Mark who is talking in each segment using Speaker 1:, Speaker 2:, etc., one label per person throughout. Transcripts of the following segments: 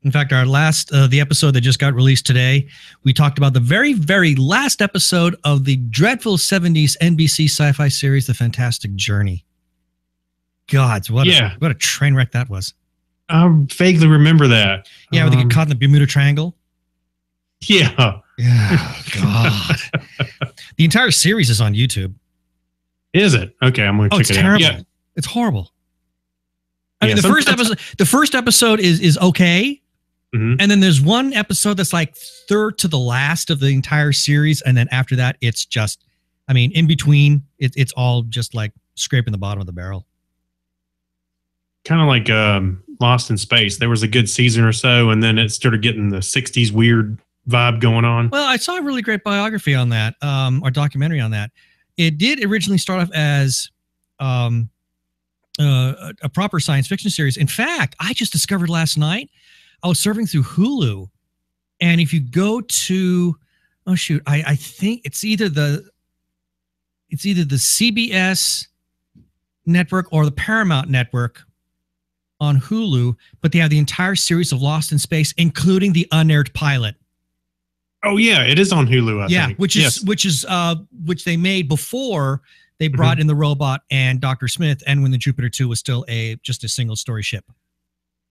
Speaker 1: In fact, our last, the episode that just got released today, we talked about the very, very last episode of the dreadful 70s NBC sci-fi series, The Fantastic Journey. Gods, what a train wreck that was.
Speaker 2: I vaguely remember that.
Speaker 1: Yeah, where they get caught in the Bermuda Triangle.
Speaker 2: Yeah.
Speaker 1: Yeah, God. The entire series is on YouTube.
Speaker 2: Is it? Okay, I'm going to check it
Speaker 1: terrible.
Speaker 2: out. Yeah.
Speaker 1: It's horrible. I mean, the first episode is okay. Mm-hmm. And then there's one episode that's like third to the last of the entire series. And then after that, it's just, I mean, in between, it's all just like scraping the bottom of the barrel.
Speaker 2: Kind of like Lost in Space. There was a good season or so, and then it started getting the 60s weird vibe going on.
Speaker 1: Well, I saw a really great biography on that, or documentary on that. It did originally start off as a proper science fiction series. In fact, I just discovered last night, I was surfing through Hulu, and if you go to, I think it's either the CBS network or the Paramount network on Hulu, but they have the entire series of Lost in Space, including the unaired pilot.
Speaker 2: Oh yeah, it is on Hulu. I think.
Speaker 1: which they made before they brought in the robot and Dr. Smith, and when the Jupiter 2 was still just a single story ship.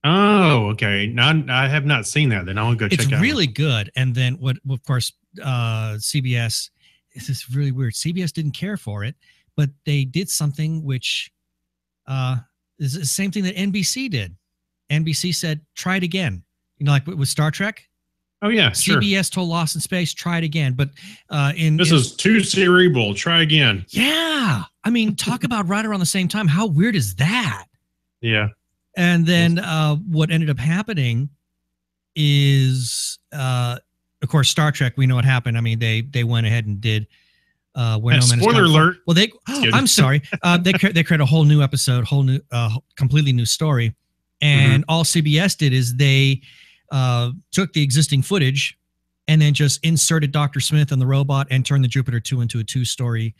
Speaker 2: Oh, okay. No, I have not seen that. Then I'll go check it out.
Speaker 1: It's really good. And then of course, CBS. This is really weird. CBS didn't care for it, but they did something which is the same thing that NBC did. NBC said, "Try it again." You know, like with Star Trek.
Speaker 2: Oh yeah,
Speaker 1: CBS told Lost in Space, try it again. But
Speaker 2: this is too cerebral. Try again.
Speaker 1: Yeah, I mean, talk about right around the same time. How weird is that?
Speaker 2: Yeah.
Speaker 1: And then what ended up happening is, of course, Star Trek. We know what happened. I mean, they went ahead and did.
Speaker 2: Spoiler alert.
Speaker 1: Well, I'm sorry. They created a whole new episode, completely new story, and all CBS did is they took the existing footage and then just inserted Dr. Smith and the robot and turned the Jupiter 2 into a 2-story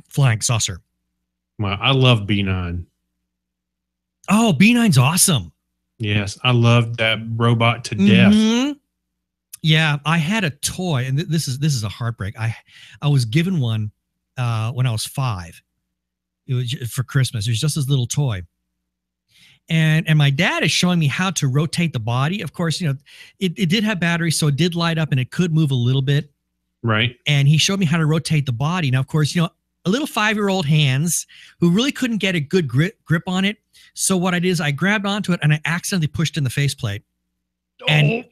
Speaker 1: flying saucer.
Speaker 2: Well, I love B9.
Speaker 1: Oh, B9's awesome.
Speaker 2: Yes, I love that robot to death.
Speaker 1: Yeah, I had a toy, and this is a heartbreak. I was given one when I was 5. It was for Christmas. It was just this little toy. And my dad is showing me how to rotate the body. Of course, you know, it did have batteries, so it did light up and it could move a little bit.
Speaker 2: Right.
Speaker 1: And he showed me how to rotate the body. Now, of course, you know, a little 5-year-old hands who really couldn't get a good grip on it. So what I did is I grabbed onto it and I accidentally pushed in the faceplate. Oh. And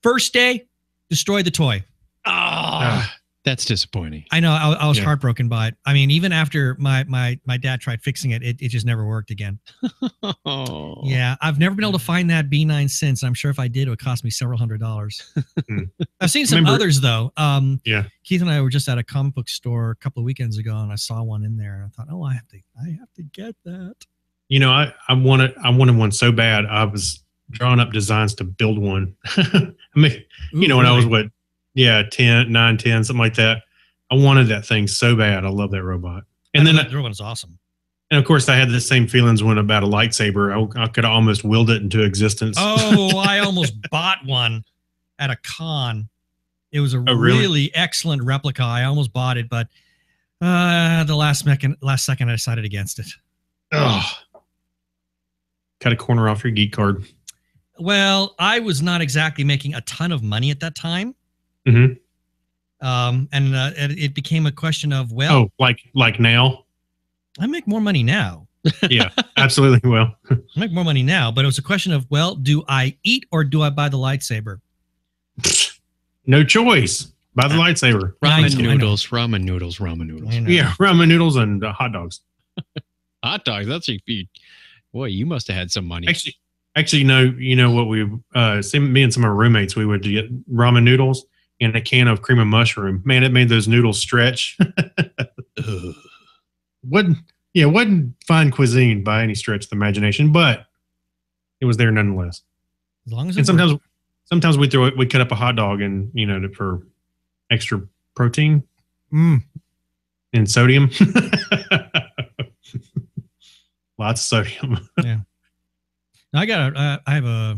Speaker 1: first day, destroyed the toy.
Speaker 3: That's disappointing.
Speaker 1: I know. I was heartbroken by it. I mean, even after my dad tried fixing it, it just never worked again.
Speaker 3: Oh.
Speaker 1: Yeah, I've never been able to find that B9 since. I'm sure if I did, it would cost me several $100s. I've seen some others though. Keith and I were just at a comic book store a couple of weekends ago, and I saw one in there, and I thought, oh, I have to get that.
Speaker 2: You know, I wanted one so bad. I was drawing up designs to build one. I mean, you know, when I was 9, 10, something like that. I wanted that thing so bad. I love that robot. And then
Speaker 1: that robot is awesome.
Speaker 2: And of course, I had the same feelings when about a lightsaber. I could almost willed it into existence.
Speaker 1: Oh, I almost bought one at a con. It was a really excellent replica. I almost bought it, but the last second I decided against it.
Speaker 2: Oh, cut a corner off your geek card.
Speaker 1: Well, I was not exactly making a ton of money at that time.
Speaker 2: And
Speaker 1: it became a question of,
Speaker 2: like now?
Speaker 1: I make more money now.
Speaker 2: Yeah, absolutely. Well,
Speaker 1: I make more money now, but it was a question of, well, do I eat or do I buy the lightsaber?
Speaker 2: No choice. Buy the lightsaber.
Speaker 3: Ramen noodles.
Speaker 2: Yeah, ramen noodles and hot dogs.
Speaker 3: Hot dogs. That's a feed. Boy, you must have had some money.
Speaker 2: Actually, you know what me and some of our roommates, we would get ramen noodles and a can of cream of mushroom. Man, it made those noodles stretch. Wasn't fine cuisine by any stretch of the imagination, but it was there nonetheless.
Speaker 1: As long as
Speaker 2: sometimes we cut up a hot dog and, you know, for extra protein and sodium. Lots of sodium.
Speaker 1: Yeah. I have a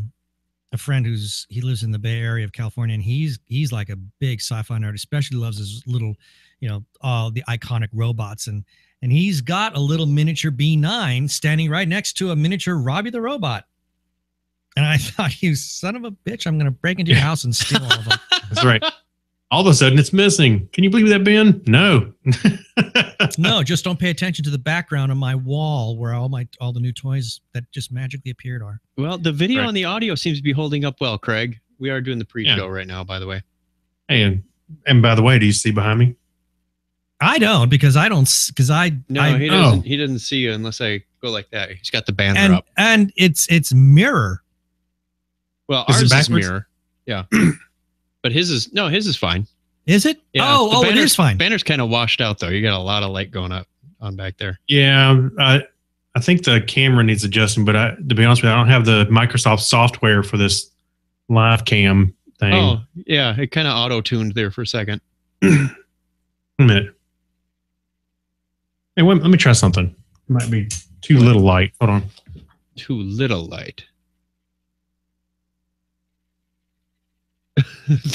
Speaker 1: a friend he lives in the Bay Area of California, and he's like a big sci-fi nerd. Especially loves his little, all the iconic robots, and he's got a little miniature B9 standing right next to a miniature Robbie the Robot. And I thought, you son of a bitch, I'm going to break into your house and steal all of them.
Speaker 2: That's right. All of a sudden, it's missing. Can you believe that, Ben? No.
Speaker 1: No, just don't pay attention to the background on my wall where all the new toys that just magically appeared are.
Speaker 3: Well, the video and the audio seems to be holding up well, Craig. We are doing the pre-show right now, by the way.
Speaker 2: Hey, and by the way, do you see behind me?
Speaker 1: I don't, because he doesn't.
Speaker 3: He doesn't see you unless I go like that. He's got the banner up,
Speaker 1: and it's mirror.
Speaker 3: Well, ours is mirror. Yeah. But his is fine.
Speaker 1: Is it?
Speaker 3: Yeah,
Speaker 1: it is fine.
Speaker 3: Banner's kind of washed out, though. You got a lot of light going up on back there.
Speaker 2: Yeah, I think the camera needs adjusting, but to be honest with you, I don't have the Microsoft software for this live cam thing.
Speaker 3: Oh, yeah. It kind of auto-tuned there for a second.
Speaker 2: A minute. Hey, let me try something. It might be too little light. Hold on.
Speaker 3: Too little light.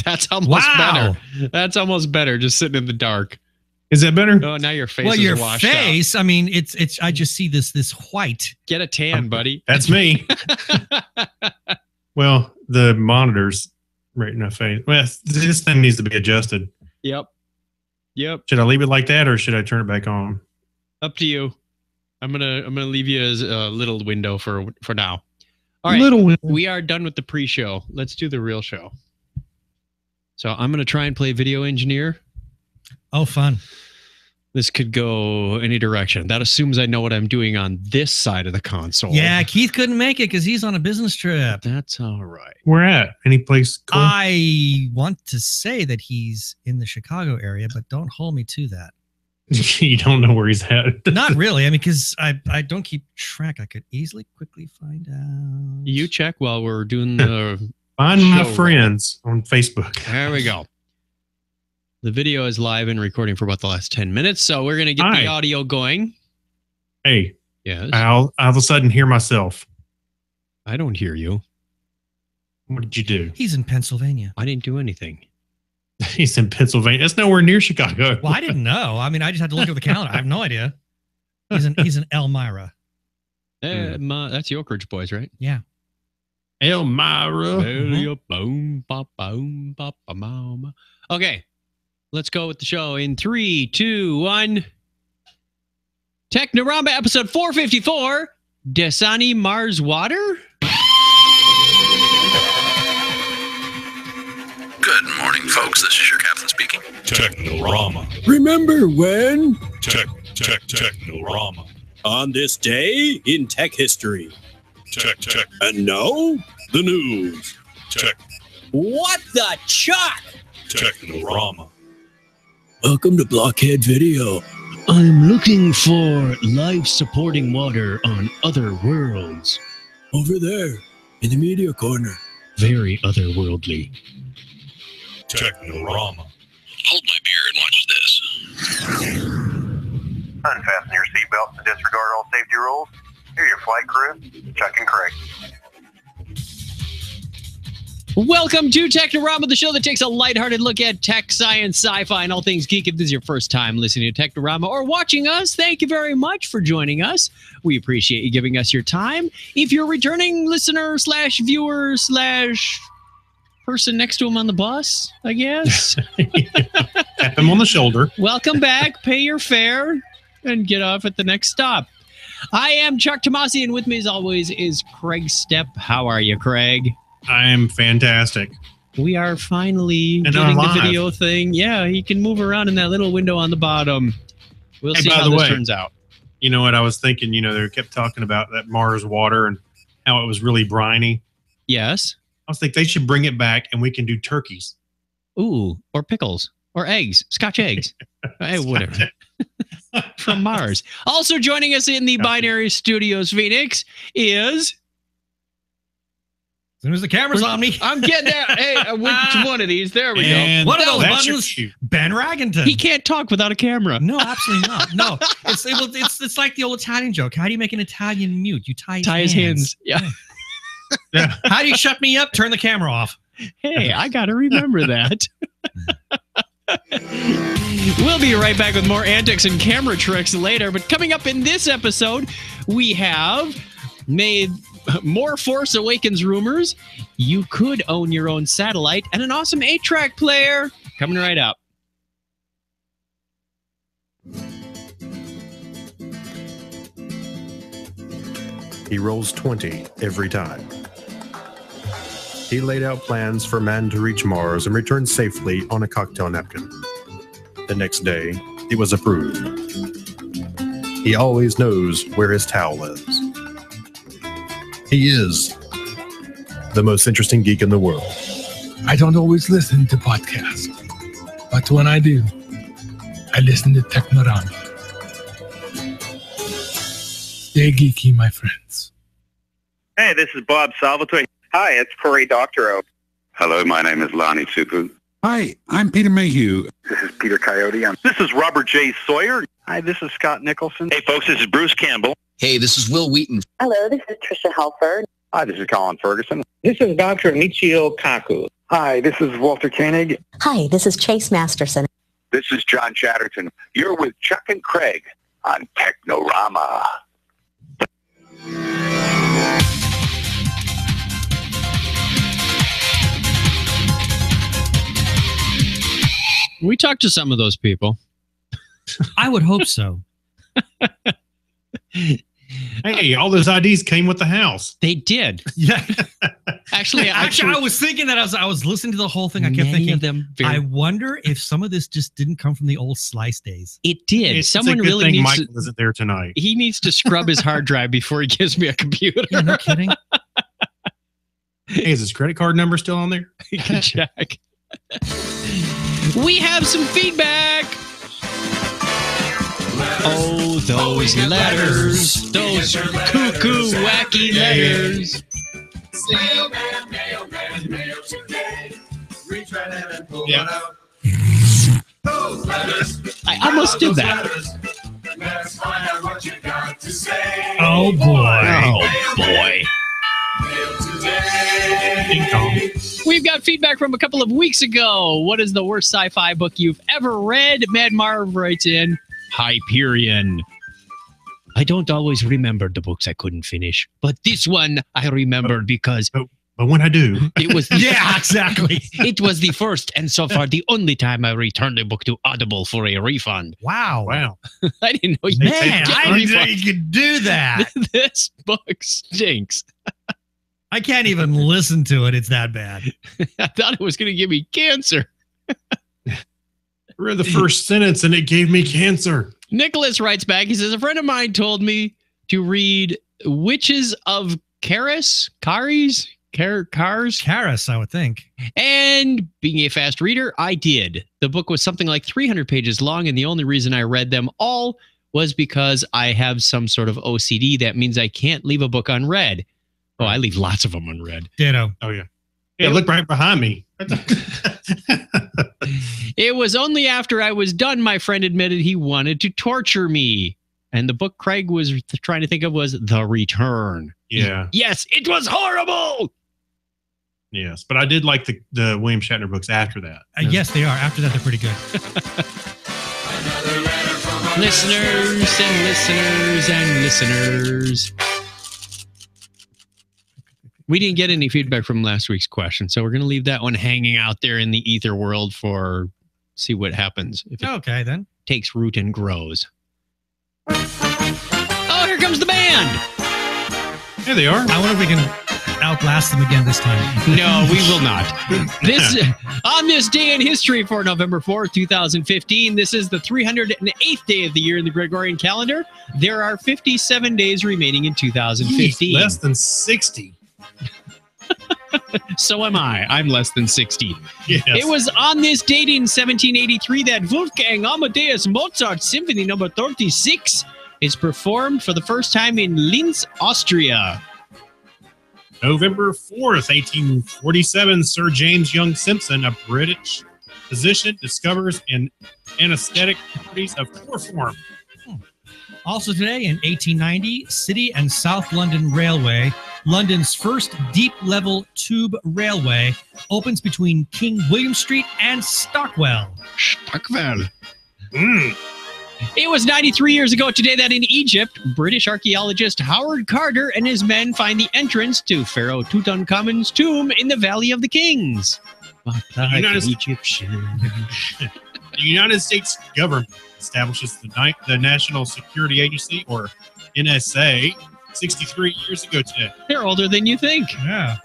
Speaker 3: That's almost better. That's almost better. Just sitting in the dark.
Speaker 2: Is that better?
Speaker 3: Oh, now your face.
Speaker 1: Well,
Speaker 3: is
Speaker 1: your
Speaker 3: washed
Speaker 1: face.
Speaker 3: out.
Speaker 1: I mean, it's. I just see this white.
Speaker 3: Get a tan, buddy.
Speaker 2: That's me. Well, the monitor's right in my face. Well, this thing needs to be adjusted.
Speaker 3: Yep.
Speaker 2: Should I leave it like that, or should I turn it back on?
Speaker 3: Up to you. I'm gonna leave you as a little window for now. All right. We are done with the pre-show. Let's do the real show. So I'm going to try and play video engineer.
Speaker 1: Oh, fun.
Speaker 3: This could go any direction. That assumes I know what I'm doing on this side of the console.
Speaker 1: Yeah, Keith couldn't make it because he's on a business trip.
Speaker 3: That's all right.
Speaker 2: Where at? Any place cool?
Speaker 1: I want to say that he's in the Chicago area, but don't hold me to that.
Speaker 2: You don't know where he's at.
Speaker 1: Not really. I mean, because I don't keep track. I could quickly find out.
Speaker 3: You check while we're doing the...
Speaker 2: Find my friends on Facebook.
Speaker 3: There we go. The video is live and recording for about the last 10 minutes, so we're going to get the audio going.
Speaker 2: Hey.
Speaker 3: Yes.
Speaker 2: I'll all of a sudden hear myself.
Speaker 3: I don't hear you.
Speaker 2: What did you do?
Speaker 1: He's in Pennsylvania.
Speaker 3: I didn't do anything.
Speaker 2: He's in Pennsylvania. That's nowhere near Chicago.
Speaker 1: Well, I didn't know. I mean, I just had to look at the calendar. I have no idea. He's in Elmira.
Speaker 3: That's the Oak Ridge Boys, right?
Speaker 1: Yeah.
Speaker 2: Elmira.
Speaker 3: Okay, let's go with the show in 3, 2, 1. Technorama episode 454. Desani Mars Water.
Speaker 4: Good morning, folks. This is your captain speaking.
Speaker 5: Technorama.
Speaker 6: Remember when?
Speaker 5: Technorama.
Speaker 6: On this day in tech history.
Speaker 5: Check.
Speaker 6: And now, the news.
Speaker 5: Check.
Speaker 6: What the chuck?
Speaker 5: Technorama.
Speaker 6: Welcome to Blockhead Video.
Speaker 7: I'm looking for life-supporting water on other worlds.
Speaker 6: Over there, in the media corner.
Speaker 7: Very otherworldly.
Speaker 5: Technorama.
Speaker 4: Hold my beer and watch this.
Speaker 8: Unfasten your seatbelts and disregard all safety rules. Here are your flight crew, Chuck and Craig.
Speaker 3: Welcome to Technorama, the show that takes a lighthearted look at tech, science, sci-fi, and all things geek. If this is your first time listening to Technorama or watching us, thank you very much for joining us. We appreciate you giving us your time. If you're a returning listener / viewer / person next to him on the bus, I guess.
Speaker 2: Tap him on the shoulder.
Speaker 3: Welcome back. Pay your fare and get off at the next stop. I am Chuck Tomasi, and with me as always is Craig Stepp. How are you, Craig?
Speaker 2: I am fantastic.
Speaker 3: We are finally getting the video thing. Yeah, he can move around in that little window on the bottom. We'll see how this turns out.
Speaker 2: You know what I was thinking? You know, they kept talking about that Mars water and how it was really briny.
Speaker 3: Yes.
Speaker 2: I was thinking they should bring it back and we can do turkeys.
Speaker 3: Ooh, or pickles, or eggs, Scotch eggs. Hey, whatever. From Mars. Also joining us in the Binary Studios Phoenix is...
Speaker 1: As soon as the camera's on me.
Speaker 3: I'm getting there. Hey, which one of these? There we go.
Speaker 1: One of those buttons. Ben Raggington.
Speaker 3: He can't talk without a camera.
Speaker 1: No, absolutely not. No, it's like the old Italian joke. How do you make an Italian mute? You tie his hands.
Speaker 3: Yeah.
Speaker 2: Yeah.
Speaker 1: How do you shut me up? Turn the camera off.
Speaker 3: Hey, I got to remember that. We'll be right back with more antics and camera tricks later. But coming up in this episode, we have made more Force Awakens rumors. You could own your own satellite and an awesome 8-track player. Coming right up.
Speaker 9: He rolls 20 every time. He laid out plans for man to reach Mars and return safely on a cocktail napkin. The next day, it was approved. He always knows where his towel is. He is the most interesting geek in the world.
Speaker 10: I don't always listen to podcasts, but when I do, I listen to Technorama. Stay geeky, my friends.
Speaker 8: Hey, this is Bob Salvatore. Hi, it's Corey Doctorow.
Speaker 4: Hello, my name is Lonnie Supu.
Speaker 11: Hi, I'm Peter Mayhew.
Speaker 8: This is Peter Coyote. This is Robert J. Sawyer. Hi, this is Scott Nicholson. Hey, folks, this is Bruce Campbell.
Speaker 12: Hey, this is Will Wheaton.
Speaker 13: Hello, this is Tricia Helfer.
Speaker 8: Hi, this is Colin Ferguson.
Speaker 14: This is Dr. Michio Kaku.
Speaker 8: Hi, this is Walter Koenig.
Speaker 13: Hi, this is Chase Masterson.
Speaker 4: This is John Chatterton. You're with Chuck and Craig on Technorama.
Speaker 3: We talked to some of those people.
Speaker 1: I would hope so.
Speaker 2: Hey, all those IDs came with the house.
Speaker 3: They did.
Speaker 1: Yeah.
Speaker 3: Actually,
Speaker 1: I was thinking that I was listening to the whole thing. I kept thinking,
Speaker 3: of them
Speaker 1: I wonder if some of this just didn't come from the old Slice days.
Speaker 3: It did.
Speaker 2: Someone really needs Michael isn't there tonight.
Speaker 3: He needs to scrub his hard drive before he gives me a computer.
Speaker 1: Yeah, no kidding.
Speaker 2: Hey, is his credit card number still on there?
Speaker 3: You can check. We have some feedback. Oh, those letters. Those cuckoo, wacky letters.
Speaker 2: Yeah.
Speaker 3: I almost did that.
Speaker 1: Oh, boy.
Speaker 3: Oh, boy.
Speaker 2: Ding dong.
Speaker 3: We've got feedback from a couple of weeks ago. What is the worst sci-fi book you've ever read? Mad Marv writes in, Hyperion. I don't always remember the books I couldn't finish, but this one I remembered because...
Speaker 2: But when I do...
Speaker 3: It was...
Speaker 1: Yeah, exactly.
Speaker 3: It was the first and so far the only time I returned a book to Audible for a refund.
Speaker 1: Wow.
Speaker 3: I didn't know you
Speaker 1: Man, I didn't know you could do that.
Speaker 3: This book stinks.
Speaker 1: I can't even listen to it. It's that bad.
Speaker 3: I thought it was going to give me cancer.
Speaker 2: I read the first sentence and it gave me cancer.
Speaker 3: Nicholas writes back. He says, a friend of mine told me to read Witches of Caris, I would think. And being a fast reader, I did. The book was something like 300 pages long, and the only reason I read them all was because I have some sort of OCD. That means I can't leave a book unread. Oh, I leave lots of them unread.
Speaker 1: Ditto.
Speaker 2: Oh, yeah. Yeah, look right behind me.
Speaker 3: It was only after I was done, my friend admitted he wanted to torture me. And the book Craig was trying to think of was The Return.
Speaker 2: Yeah.
Speaker 3: Yes, it was horrible.
Speaker 2: Yes, but I did like the William Shatner books after that.
Speaker 1: Yes, they are. After that, they're pretty good.
Speaker 3: Listeners and listeners and listeners. We didn't get any feedback from last week's question, so we're going to leave that one hanging out there in the ether world for see what happens. If it
Speaker 1: then
Speaker 3: takes root and grows. Oh, here comes the band.
Speaker 2: Here they are.
Speaker 1: I wonder if we can outlast them again this time.
Speaker 3: No, we will not. On this day in history for November 4th, 2015, this is the 308th day of the year in the Gregorian calendar. There are 57 days remaining in 2015.
Speaker 2: Less than 60.
Speaker 3: So am I. I'm less than 60.
Speaker 2: Yes.
Speaker 3: It was on this date in 1783 that Wolfgang Amadeus Mozart's Symphony No. 36 is performed for the first time in Linz, Austria.
Speaker 2: November 4th, 1847, Sir James Young Simpson, a British physician, discovers an anesthetic properties of chloroform.
Speaker 1: Also today in 1890, City and South London Railway, London's first deep-level tube railway, opens between King William Street and Stockwell.
Speaker 7: Stockwell.
Speaker 3: It was 93 years ago today that in Egypt, British archaeologist Howard Carter and his men find the entrance to Pharaoh Tutankhamun's tomb in the Valley of the Kings.
Speaker 2: The United States government establishes the National Security Agency, or NSA, 63 years ago today.
Speaker 3: They're older than you think.
Speaker 1: Yeah.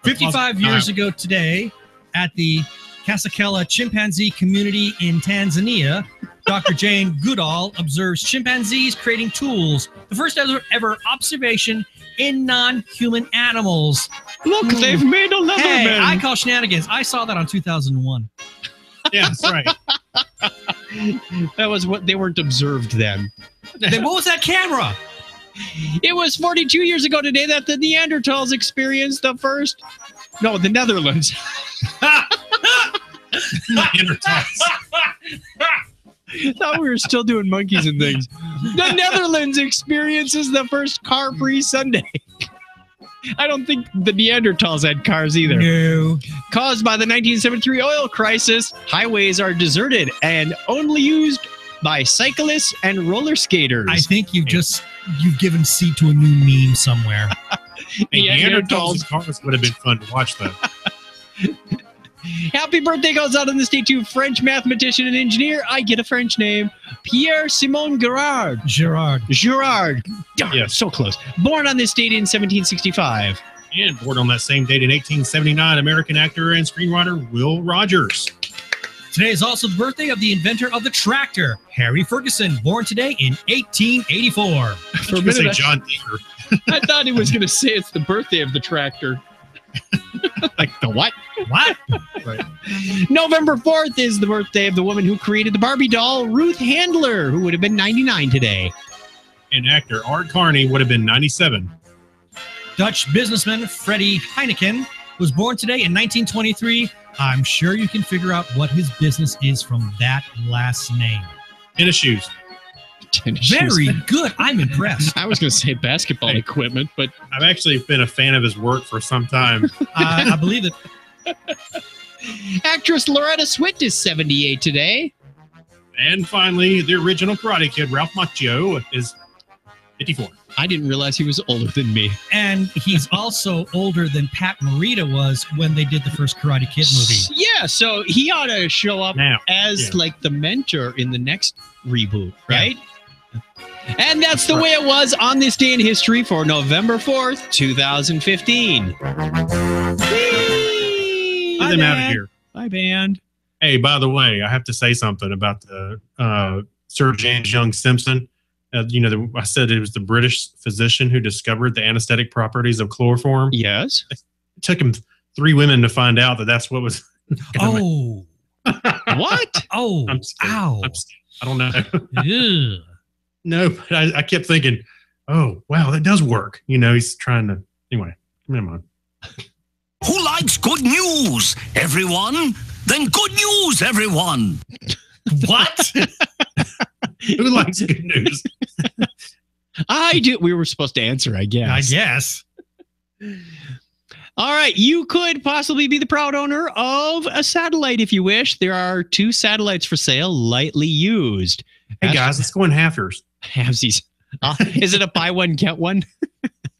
Speaker 1: 55 years ago today, at the Kasakela Chimpanzee Community in Tanzania, Dr. Jane Goodall observes chimpanzees creating tools. The first ever observation in non-human animals.
Speaker 3: Look, they've made a Leatherman.
Speaker 1: Hey, I call shenanigans. I saw that on 2001.
Speaker 2: Yeah, that's right.
Speaker 3: That was what they weren't observed then.
Speaker 1: Then what was that camera?
Speaker 3: It was 42 years ago today that the Neanderthals experienced the Netherlands.
Speaker 2: Neanderthals.
Speaker 3: I thought we were still doing monkeys and things. The Netherlands experiences the first car-free Sunday. I don't think the Neanderthals had cars either.
Speaker 1: No.
Speaker 3: Caused by the 1973 oil crisis, highways are deserted and only used by cyclists and roller skaters.
Speaker 1: I think you've given seed to a new meme somewhere.
Speaker 2: Neanderthals' cars would have been fun to watch, though.
Speaker 3: Happy birthday goes out on this day to French mathematician and engineer. I get a French name. Pierre-Simon Girard. Darn,
Speaker 2: Yes.
Speaker 3: so close. Born on this date in 1765.
Speaker 2: And born on that same date in 1879, American actor and screenwriter Will Rogers.
Speaker 1: Today is also the birthday of the inventor of the tractor, Harry Ferguson, born today in 1884.
Speaker 3: For a minute,
Speaker 2: John Deere.
Speaker 3: I thought he was going to say it's the birthday of the tractor. Like the what?
Speaker 1: What?
Speaker 2: Right.
Speaker 3: November 4th is the birthday of the woman who created the Barbie doll, Ruth Handler, who would have been 99 today.
Speaker 2: And actor Art Carney would have been 97.
Speaker 1: Dutch businessman Freddie Heineken was born today in 1923. I'm sure you can figure out what his business is from that last name.
Speaker 2: Tennis shoes.
Speaker 1: Very good. I'm impressed.
Speaker 3: I was going to say basketball equipment, but
Speaker 2: I've actually been a fan of his work for some time.
Speaker 1: I believe it.
Speaker 3: Actress Loretta Swit is 78 today.
Speaker 2: And finally, the original Karate Kid, Ralph Macchio, is 54.
Speaker 3: I didn't realize he was older than me.
Speaker 1: And he's also older than Pat Morita was when they did the first Karate Kid movie.
Speaker 3: Yeah, so he ought to show up
Speaker 2: Now,
Speaker 3: as like the mentor in the next reboot, right? Yeah. And that's the way it was on this day in history for November 4th, 2015.
Speaker 2: Get them out of here.
Speaker 3: Bye, band.
Speaker 2: Hey, by the way, I have to say something about the Sir James Young Simpson. I said it was the British physician who discovered the anesthetic properties of chloroform.
Speaker 3: Yes.
Speaker 2: It took him 3 women to find out that's what was.
Speaker 1: Oh.
Speaker 3: What?
Speaker 1: Oh. Ow.
Speaker 2: I don't know. No, but I kept thinking, oh, wow, that does work. He's trying to. Anyway, never mind.
Speaker 12: Who likes good news, everyone? Then good news, everyone.
Speaker 1: What?
Speaker 2: Who likes good news?
Speaker 3: I do. We were supposed to answer, I guess. All right. You could possibly be the proud owner of a satellite if you wish. There are 2 satellites for sale, lightly used.
Speaker 2: Hey, guys, let's go in half-years.
Speaker 3: Halvesies. Is it a buy one, get one?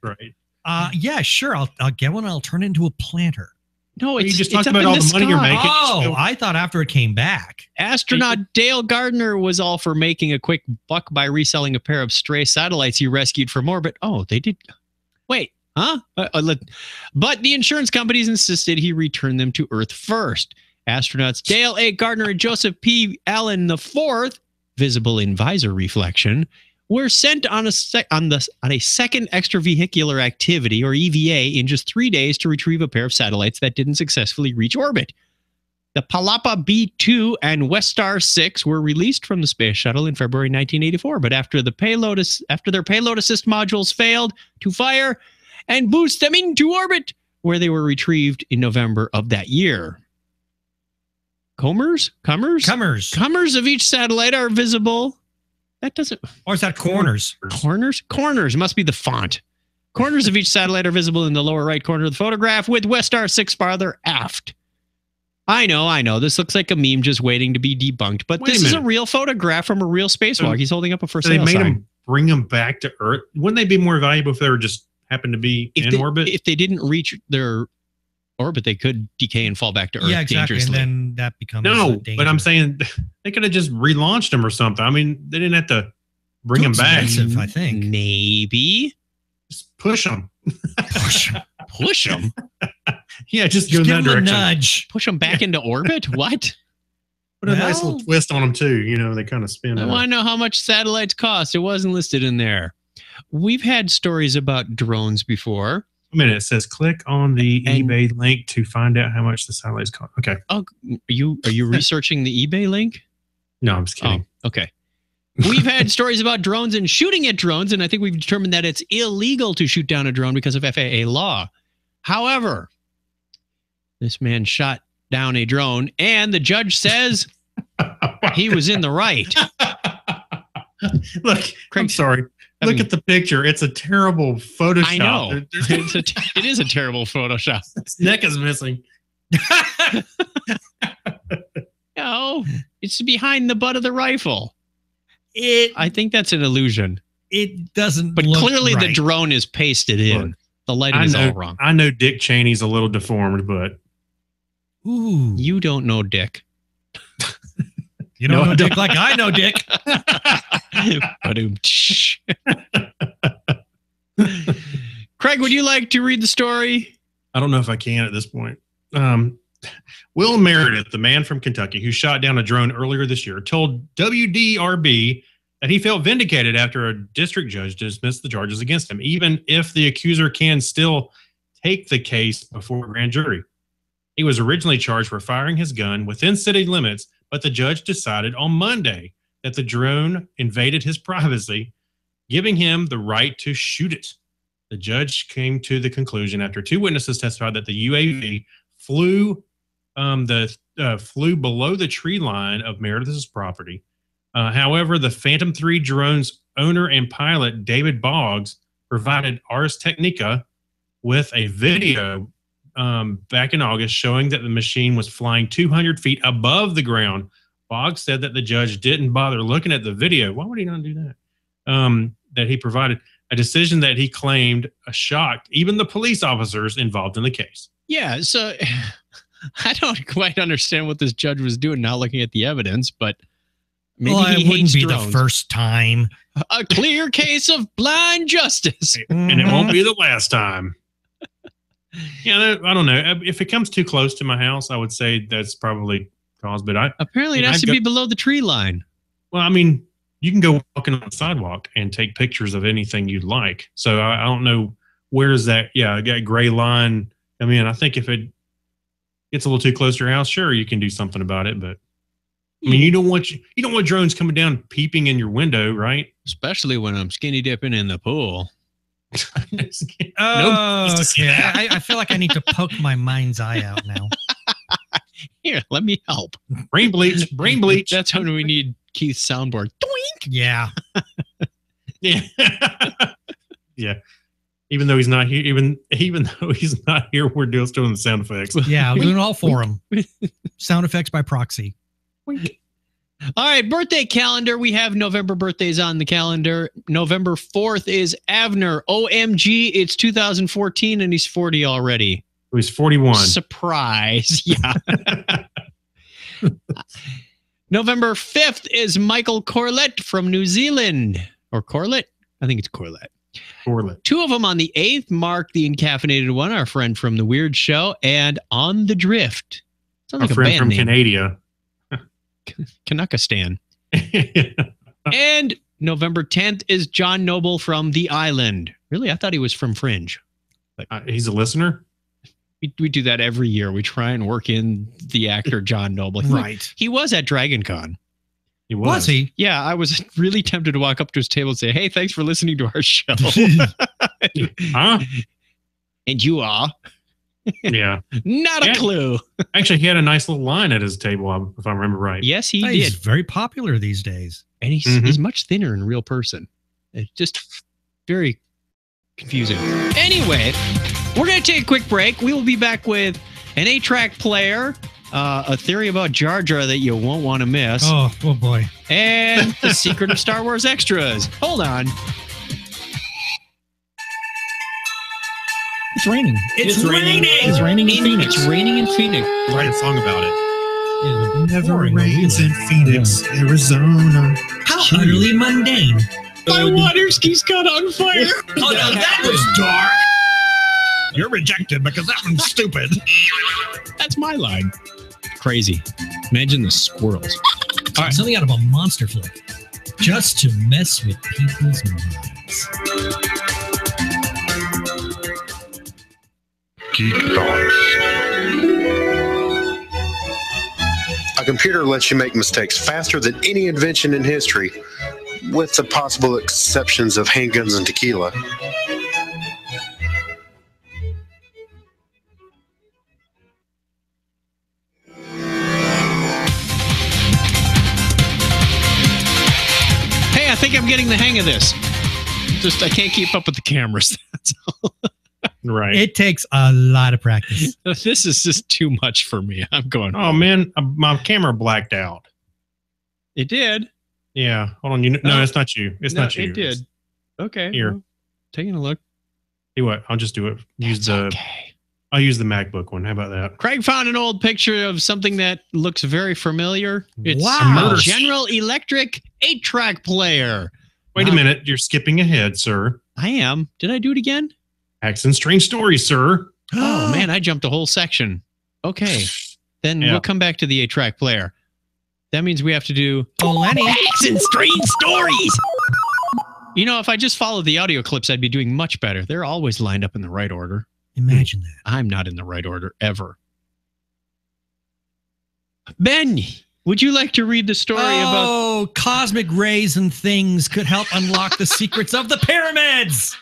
Speaker 2: Right.
Speaker 1: Yeah, sure. I'll get one. I'll turn it into a planter.
Speaker 3: No,
Speaker 2: you just talked about all the money you're making.
Speaker 1: Oh, I thought after it came back.
Speaker 3: Astronaut Dale Gardner was all for making a quick buck by reselling a pair of stray satellites he rescued from orbit. Oh, they did. Wait, huh? But the insurance companies insisted he return them to Earth first. Astronauts Dale A. Gardner and Joseph P. Allen IV, visible in visor reflection, were sent on a second extravehicular activity, or EVA, in just 3 days to retrieve a pair of satellites that didn't successfully reach orbit. The Palapa B2 and Westar 6 were released from the space shuttle in February 1984, but after their payload assist modules failed to fire and boost them into orbit, where they were retrieved in November of that year. Comers of each satellite are visible That doesn't.
Speaker 1: Or is that corners?
Speaker 3: Corners must be the font. Corners of each satellite are visible in the lower right corner of the photograph, with Westar 6 farther aft. I know. This looks like a meme just waiting to be debunked, but this is a real photograph from a real spacewalk. He's holding up a for sale sign. They made him
Speaker 2: bring them back to Earth. Wouldn't they be more valuable if they were just happened to be in orbit?
Speaker 3: If they didn't reach their orbit, they could decay and fall back to Earth.
Speaker 1: Yeah, exactly.
Speaker 3: Dangerously.
Speaker 1: And then that becomes
Speaker 2: but I'm saying they could have just relaunched them or something. I mean, they didn't have to bring them back.
Speaker 1: I think
Speaker 3: maybe
Speaker 2: just push them.
Speaker 3: Push them.
Speaker 2: Yeah, just go in that direction.
Speaker 1: Nudge.
Speaker 3: Push them back into orbit. What?
Speaker 2: Put a nice little twist on them too. You know, they kind of spin.
Speaker 3: I want to know how much satellites cost. It wasn't listed in there. We've had stories about drones before.
Speaker 2: A minute, it says click on the eBay link to find out how much the satellites cost. Okay.
Speaker 3: Oh, are you researching the eBay link?
Speaker 2: No, I'm just kidding.
Speaker 3: Oh, okay. We've had stories about drones and shooting at drones, and I think we've determined that it's illegal to shoot down a drone because of FAA law. However, this man shot down a drone, and the judge says he was in the right.
Speaker 2: Look, I'm sorry. Look at the picture. It's a terrible Photoshop.
Speaker 3: I know. It is a terrible Photoshop.
Speaker 2: His neck is missing.
Speaker 3: No, it's behind the butt of the rifle. I think that's an illusion.
Speaker 1: It doesn't
Speaker 3: But
Speaker 1: look
Speaker 3: clearly
Speaker 1: right.
Speaker 3: the drone is pasted in.
Speaker 2: Look,
Speaker 3: the lighting is all wrong.
Speaker 2: I know Dick Cheney's a little deformed, but...
Speaker 1: Ooh.
Speaker 3: You don't know Dick.
Speaker 1: You don't know Dick like I know Dick.
Speaker 3: Craig, would you like to read the story?
Speaker 2: I don't know if I can at this point. Will Meredith, the man from Kentucky who shot down a drone earlier this year, told WDRB that he felt vindicated after a district judge dismissed the charges against him, even if the accuser can still take the case before a grand jury. He was originally charged for firing his gun within city limits, but the judge decided on Monday that the drone invaded his privacy, giving him the right to shoot it. The judge came to the conclusion after two witnesses testified that the UAV flew below the tree line of Meredith's property. However, the Phantom 3 drone's owner and pilot, David Boggs, provided Ars Technica with a video back in August showing that the machine was flying 200 feet above the ground. Boggs said that the judge didn't bother looking at the video. Why would he not do that? That he provided a decision that he claimed shocked even the police officers involved in the case.
Speaker 3: Yeah, so I don't quite understand what this judge was doing now looking at the evidence, but maybe he
Speaker 1: wouldn't
Speaker 3: hates
Speaker 1: be
Speaker 3: drones.
Speaker 1: the first time.
Speaker 3: A clear case of blind justice.
Speaker 2: And it won't be the last time. Yeah, I don't know. If it comes too close to my house, I would say that's probably cause. But
Speaker 3: apparently it has to be below the tree line.
Speaker 2: Well, I mean, you can go walking on the sidewalk and take pictures of anything you'd like. So I don't know where's that. Yeah, I got gray line. I mean, I think if it gets a little too close to your house, sure, you can do something about it. But I mean, you don't want drones coming down peeping in your window, right?
Speaker 3: Especially when I'm skinny dipping in the pool.
Speaker 1: Okay. I feel like I need to poke my mind's eye out now.
Speaker 3: Here, let me help.
Speaker 2: Brain bleach.
Speaker 3: That's when we need Keith's soundboard. Doink!
Speaker 1: Yeah.
Speaker 2: Yeah. Yeah. Even though he's not here, even though he's not here, we're still doing the sound effects.
Speaker 1: Yeah, we're doing all for him. Sound effects by proxy.
Speaker 3: All right, birthday calendar. We have November birthdays on the calendar. November 4th is Avner. OMG, it's 2014 and he's 40 already.
Speaker 2: He's 41.
Speaker 3: Surprise. Yeah. November 5th is Michael Corlett from New Zealand. Or Corlett? I think it's Corlett.
Speaker 2: Corlett.
Speaker 3: Two of them on the 8th. Mark, the Encaffeinated One, our friend from The Weird Show, and On the Drift. Sounds
Speaker 2: Our
Speaker 3: like
Speaker 2: friend
Speaker 3: a band
Speaker 2: from
Speaker 3: name.
Speaker 2: Canada.
Speaker 3: Kanakistan. And November 10th is John Noble from The Island. Really? I thought he was from Fringe.
Speaker 2: He's a listener?
Speaker 3: We do that every year. We try and work in the actor John Noble.
Speaker 1: Right.
Speaker 3: He was at DragonCon.
Speaker 2: He was.
Speaker 1: Was he?
Speaker 3: Yeah, I was really tempted to walk up to his table and say, hey, thanks for listening to our show.
Speaker 2: Huh?
Speaker 3: And you are?
Speaker 2: Yeah.
Speaker 3: Not a clue.
Speaker 2: Actually, he had a nice little line at his table, if I remember right.
Speaker 3: Yes, he did.
Speaker 1: He's very popular these days.
Speaker 3: And he's much thinner in real person. It's just very confusing. Anyway, we're going to take a quick break. We will be back with an 8-track player, a theory about Jar Jar that you won't want to miss.
Speaker 1: Oh boy.
Speaker 3: And the secret of Star Wars extras. Hold on.
Speaker 1: It's raining.
Speaker 15: It's raining.
Speaker 1: It's raining in Phoenix.
Speaker 3: It's raining in Phoenix.
Speaker 15: Write a song about it.
Speaker 1: It
Speaker 15: never rains in Phoenix, Arizona.
Speaker 1: How utterly mundane.
Speaker 3: My water ski's got on fire.
Speaker 15: Oh, no, that was dark. You're rejected because that one's stupid.
Speaker 3: That's my line. Crazy. Imagine the squirrels.
Speaker 1: All right, something out of a monster flick. Just to mess with people's minds.
Speaker 9: Geek Thoughts. A computer lets you make mistakes faster than any invention in history, with the possible exceptions of handguns and tequila.
Speaker 3: Hey, I think I'm getting the hang of this. Just I can't keep up with the cameras. That's all.
Speaker 2: Right.
Speaker 1: It takes a lot of practice.
Speaker 3: This is just too much for me. I'm going.
Speaker 2: Oh man, my camera blacked out.
Speaker 3: It did.
Speaker 2: Yeah. Hold on. No, it's not you. It's not you.
Speaker 3: It did. Okay.
Speaker 2: Here.
Speaker 3: Well, taking a look.
Speaker 2: See what? I'll just do it. I'll use the MacBook one. How about that?
Speaker 3: Craig found an old picture of something that looks very familiar. It's
Speaker 1: Wow.
Speaker 3: a General Electric 8-track player.
Speaker 2: Wait a minute. You're skipping ahead, sir.
Speaker 3: I am. Did I do it again?
Speaker 2: Facts and Strange Stories, sir.
Speaker 3: Oh, man, I jumped a whole section. Okay. Then we'll come back to the 8-track player. That means we have to do
Speaker 1: Lenny.
Speaker 3: Facts and Strange Stories. You know, if I just followed the audio clips, I'd be doing much better. They're always lined up in the right order.
Speaker 1: Imagine that.
Speaker 3: I'm not in the right order ever. Ben, would you like to read the story about...
Speaker 1: Oh, cosmic rays and things could help unlock the secrets of the pyramids.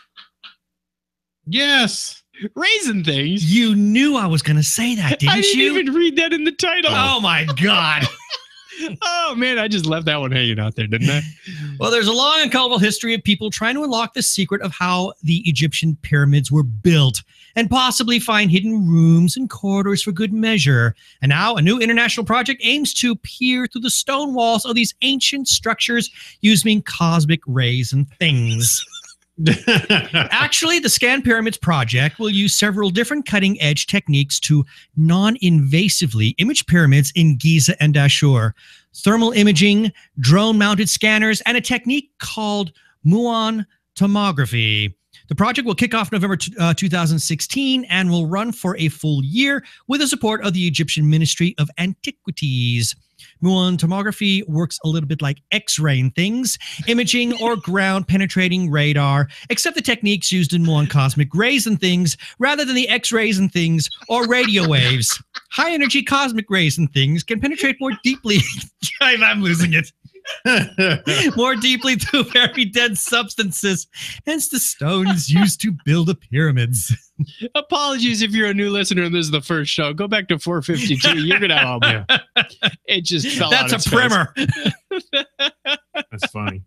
Speaker 2: Yes.
Speaker 3: Raisin things?
Speaker 1: You knew I was going to say that, didn't you?
Speaker 3: I didn't even read that in the title.
Speaker 1: Oh, my God.
Speaker 3: Oh, man, I just left that one hanging out there, didn't I?
Speaker 1: Well, there's a long and colorful history of people trying to unlock the secret of how the Egyptian pyramids were built and possibly find hidden rooms and corridors for good measure. And now a new international project aims to peer through the stone walls of these ancient structures using cosmic rays and things. Actually, the Scan Pyramids project will use several different cutting-edge techniques to non-invasively image pyramids in Giza and Dashur. Thermal imaging, drone-mounted scanners, and a technique called muon tomography. The project will kick off November 2016 and will run for a full year with the support of the Egyptian Ministry of Antiquities. Muon tomography works a little bit like X-ray things, imaging or ground-penetrating radar, except the techniques used in muon cosmic rays and things rather than the X-rays and things or radio waves. High-energy cosmic rays and things can penetrate more deeply. I'm losing it. More deeply through very dense substances, hence the stones used to build the pyramids.
Speaker 3: Apologies if you're a new listener and this is the first show. Go back to 452. You're gonna have it just fell
Speaker 1: That's
Speaker 3: out its
Speaker 1: a primer.
Speaker 2: That's funny.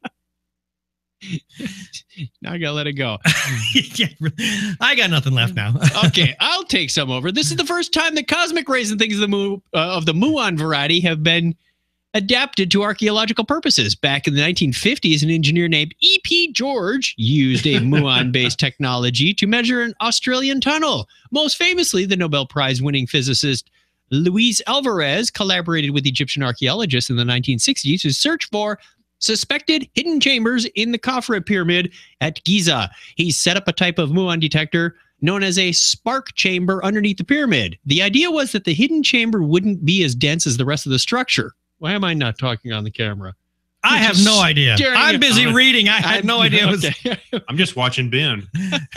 Speaker 3: Now I gotta let it go.
Speaker 1: I got nothing left now.
Speaker 3: Okay, I'll take some over. This is the first time that cosmic rays and things of the muon variety have been adapted to archaeological purposes. Back in the 1950s, an engineer named E.P. George used a muon-based technology to measure an Australian tunnel. Most famously, the Nobel Prize-winning physicist Luis Alvarez collaborated with Egyptian archaeologists in the 1960s to search for suspected hidden chambers in the Khafra pyramid at Giza. He set up a type of muon detector known as a spark chamber underneath the pyramid. The idea was that the hidden chamber wouldn't be as dense as the rest of the structure. Why am I not talking on the camera?
Speaker 1: I have no idea. I'm busy reading. I had no idea.
Speaker 3: Okay.
Speaker 2: I'm just watching Ben.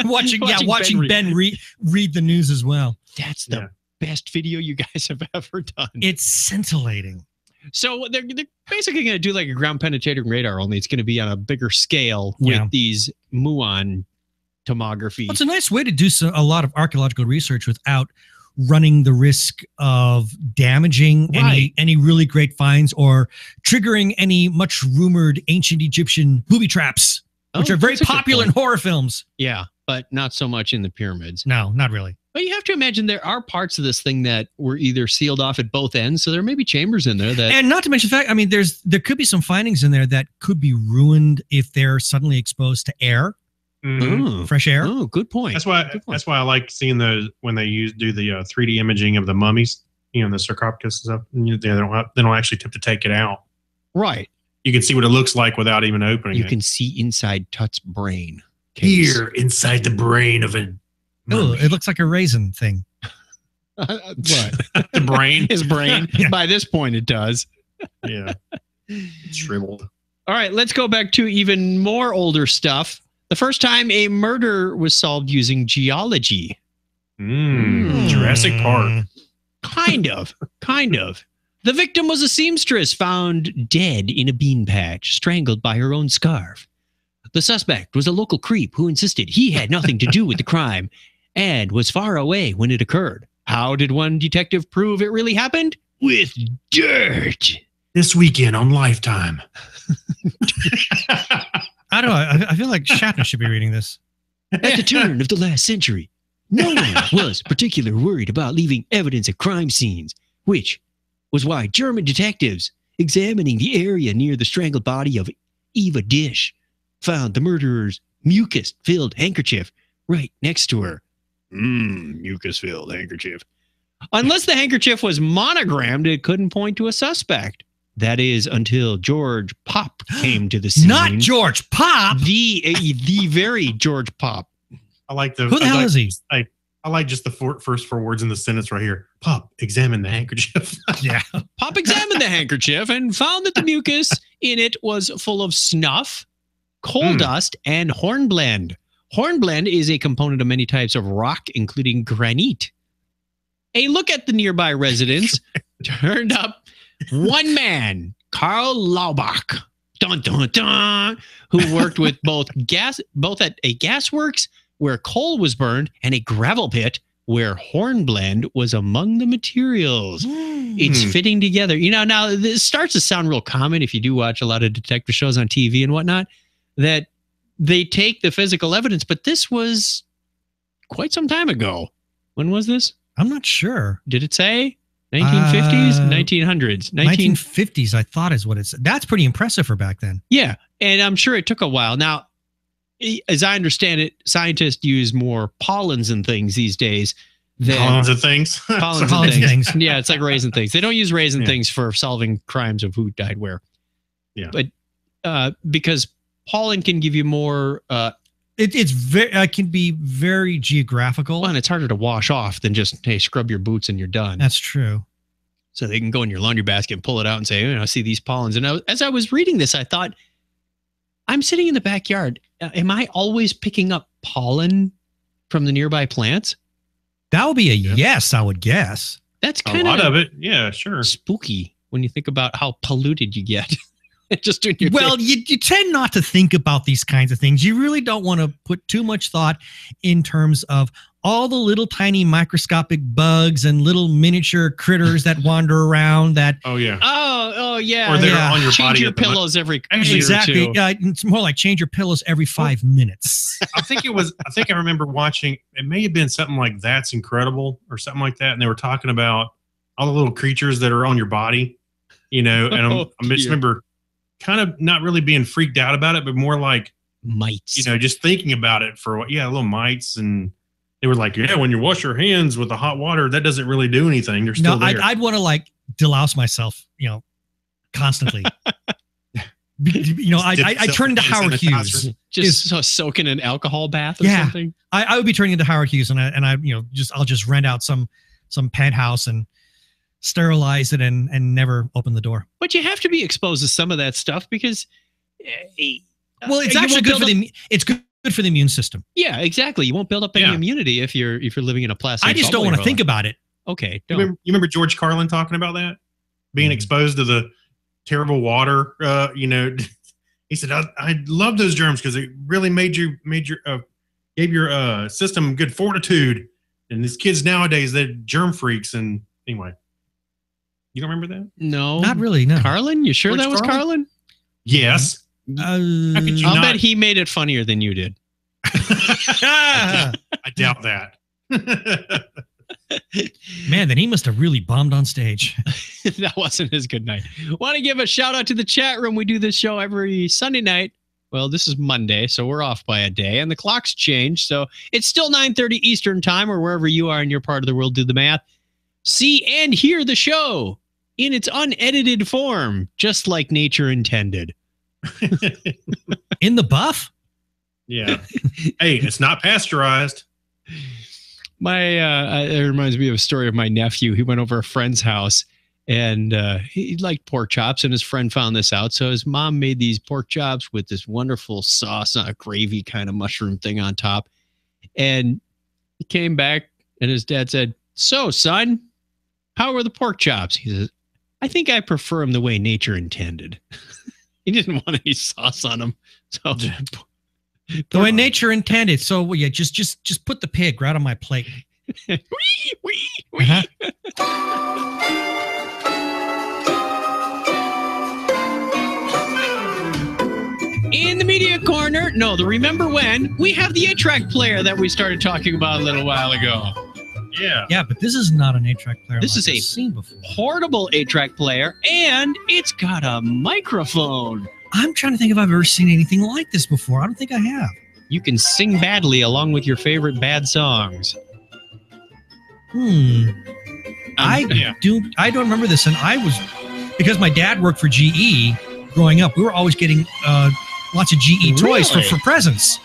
Speaker 1: watching Ben read the news as well.
Speaker 3: That's the best video you guys have ever done.
Speaker 1: It's scintillating.
Speaker 3: So they're basically going to do like a ground penetrating radar, only it's going to be on a bigger scale with these muon tomography.
Speaker 1: Well, it's a nice way to do a lot of archaeological research without running the risk of damaging any really great finds or triggering any much rumored ancient Egyptian booby traps, which are very popular in horror films.
Speaker 3: Yeah, but not so much in the pyramids.
Speaker 1: No, not really.
Speaker 3: But you have to imagine there are parts of this thing that were either sealed off at both ends, so there may be chambers in there that...
Speaker 1: And not to mention the fact, I mean, there could be some findings in there that could be ruined if they're suddenly exposed to air.
Speaker 2: Mm-hmm.
Speaker 1: Fresh air.
Speaker 3: Oh, good point.
Speaker 2: That's why I like seeing those when they do the 3D imaging of the mummies, the sarcophagus and stuff. They don't actually have to take it out.
Speaker 3: Right.
Speaker 2: You can see what it looks like without even opening it.
Speaker 3: You can see inside Tut's brain.
Speaker 2: Here, inside the brain of a
Speaker 1: Oh, it looks like a raisin thing.
Speaker 3: What?
Speaker 2: The brain?
Speaker 3: His brain? Yeah. By this point, it does.
Speaker 2: Yeah. It's shriveled.
Speaker 3: All right, let's go back to even more older stuff. The first time a murder was solved using geology.
Speaker 2: Jurassic Park.
Speaker 3: Kind of. The victim was a seamstress found dead in a bean patch, strangled by her own scarf. The suspect was a local creep who insisted he had nothing to do with the crime and was far away when it occurred. How did one detective prove it really happened? With dirt.
Speaker 2: This weekend on Lifetime.
Speaker 1: I don't know. I feel like Shatner should be reading this.
Speaker 7: At the turn of the last century, no one was particularly worried about leaving evidence at crime scenes, which was why German detectives examining the area near the strangled body of Eva Dish found the murderer's mucus-filled handkerchief right next to her. Mucus-filled handkerchief.
Speaker 3: Unless the handkerchief was monogrammed, it couldn't point to a suspect. That is until George Pop came to the scene.
Speaker 1: Not George Pop.
Speaker 3: The very George Pop.
Speaker 2: I like the.
Speaker 1: Who the hell is he?
Speaker 2: I like just the first four words in the sentence right here. Pop, examine the handkerchief.
Speaker 1: Yeah.
Speaker 3: Pop examined the handkerchief and found that the mucus in it was full of snuff, coal dust, and hornblende. Hornblende is a component of many types of rock, including granite. A look at the nearby residence turned up one man, Karl Laubach, dun, dun, dun, who worked with both at a gasworks where coal was burned and a gravel pit where hornblende was among the materials. It's fitting together. You know, now this starts to sound real common if you do watch a lot of detective shows on TV and whatnot, that they take the physical evidence, but this was quite some time ago. When was this?
Speaker 1: I'm not sure.
Speaker 3: Did it say? 1950s, 1900s,
Speaker 1: 1950s. I thought is what it's. That's pretty impressive for back then.
Speaker 3: Yeah, and I'm sure it took a while. Now, as I understand it, scientists use more pollens and things these days.
Speaker 2: Pollens and things.
Speaker 3: Pollens and things. Yeah, it's like raisin things. They don't use raisin things for solving crimes of who died where.
Speaker 2: Yeah,
Speaker 3: but because pollen can give you more.
Speaker 1: It's very can be very geographical,
Speaker 3: and it's harder to wash off than just scrub your boots and you're done.
Speaker 1: That's true.
Speaker 3: So they can go in your laundry basket and pull it out and say, I see these pollens. And as I was reading this, I thought, I'm sitting in the backyard. Am I always picking up pollen from the nearby plants?
Speaker 1: That would be a yes, I would guess.
Speaker 3: That's kind
Speaker 2: of a lot of it. Yeah, sure.
Speaker 3: Spooky when you think about how polluted you get. Just doing your
Speaker 1: well,
Speaker 3: thing.
Speaker 1: you tend not to think about these kinds of things. You really don't want to put too much thought in terms of all the little tiny microscopic bugs and little miniature critters that wander around. That
Speaker 3: Oh yeah. Or
Speaker 2: they're on your
Speaker 3: change
Speaker 2: body.
Speaker 3: Your pillows every
Speaker 1: exactly.
Speaker 3: year or two.
Speaker 1: It's more like change your pillows every 5 minutes.
Speaker 2: I think I remember watching. It may have been something like That's Incredible or something like that, and they were talking about all the little creatures that are on your body. And I just remember kind of not really being freaked out about it, but more like
Speaker 3: mites,
Speaker 2: just thinking about it for little mites. And they were like, when you wash your hands with the hot water, that doesn't really do anything. They're still there.
Speaker 1: I'd want to delouse myself, constantly. I turn into Howard Hughes.
Speaker 3: Just soak in an alcohol bath or something.
Speaker 1: I would be turning into Howard Hughes and I'll just rent out some penthouse and sterilize it and never open the door.
Speaker 3: But you have to be exposed to some of that stuff because
Speaker 1: it's actually good for the immune system.
Speaker 3: Yeah, exactly. You won't build up any immunity if you're living in a plastic.
Speaker 1: I just don't want to think about it.
Speaker 3: Okay.
Speaker 2: You remember George Carlin talking about that? Being exposed to the terrible water, he said, I love those germs because it really made your gave your system good fortitude. And these kids nowadays, they're germ freaks. And anyway, you don't remember that?
Speaker 3: No,
Speaker 1: Not really. No.
Speaker 3: Carlin, you sure
Speaker 2: George
Speaker 3: that was
Speaker 2: Carlin?
Speaker 3: Carlin?
Speaker 2: Yes. How could you
Speaker 3: I'll
Speaker 2: not?
Speaker 3: bet he made it funnier than you did.
Speaker 2: I doubt that.
Speaker 1: Man, then he must have really bombed on stage.
Speaker 3: That wasn't his good night. Want to give a shout out to the chat room. We do this show every Sunday night. Well, this is Monday, so we're off by a day, and the clock's changed. So it's still 9:30 Eastern time, or wherever you are in your part of the world, do the math. See and hear the show in its unedited form, just like nature intended.
Speaker 1: In the buff?
Speaker 2: Yeah. Hey, it's not pasteurized.
Speaker 3: It reminds me of a story of my nephew. He went over a friend's house, and he liked pork chops, and his friend found this out. So his mom made these pork chops with this wonderful sauce, a gravy kind of mushroom thing on top. And he came back, and his dad said, "So, son, how were the pork chops?" He says, "I think I prefer them the way nature intended." He didn't want any sauce on them. So
Speaker 1: the way nature intended. So yeah, just put the pig right on my plate.
Speaker 3: Wee. In the media corner, the Remember When, we have the 8-track player that we started talking about a little while ago.
Speaker 2: Yeah.
Speaker 1: Yeah, but this is not an 8-track player.
Speaker 3: This
Speaker 1: like
Speaker 3: is
Speaker 1: I've
Speaker 3: a
Speaker 1: seen before.
Speaker 3: portable 8-track player, and it's got a microphone.
Speaker 1: I'm trying to think if I've ever seen anything like this before. I don't think I have.
Speaker 3: You can sing badly along with your favorite bad songs.
Speaker 1: I don't remember this, and because my dad worked for GE growing up. We were always getting lots of GE toys for presents,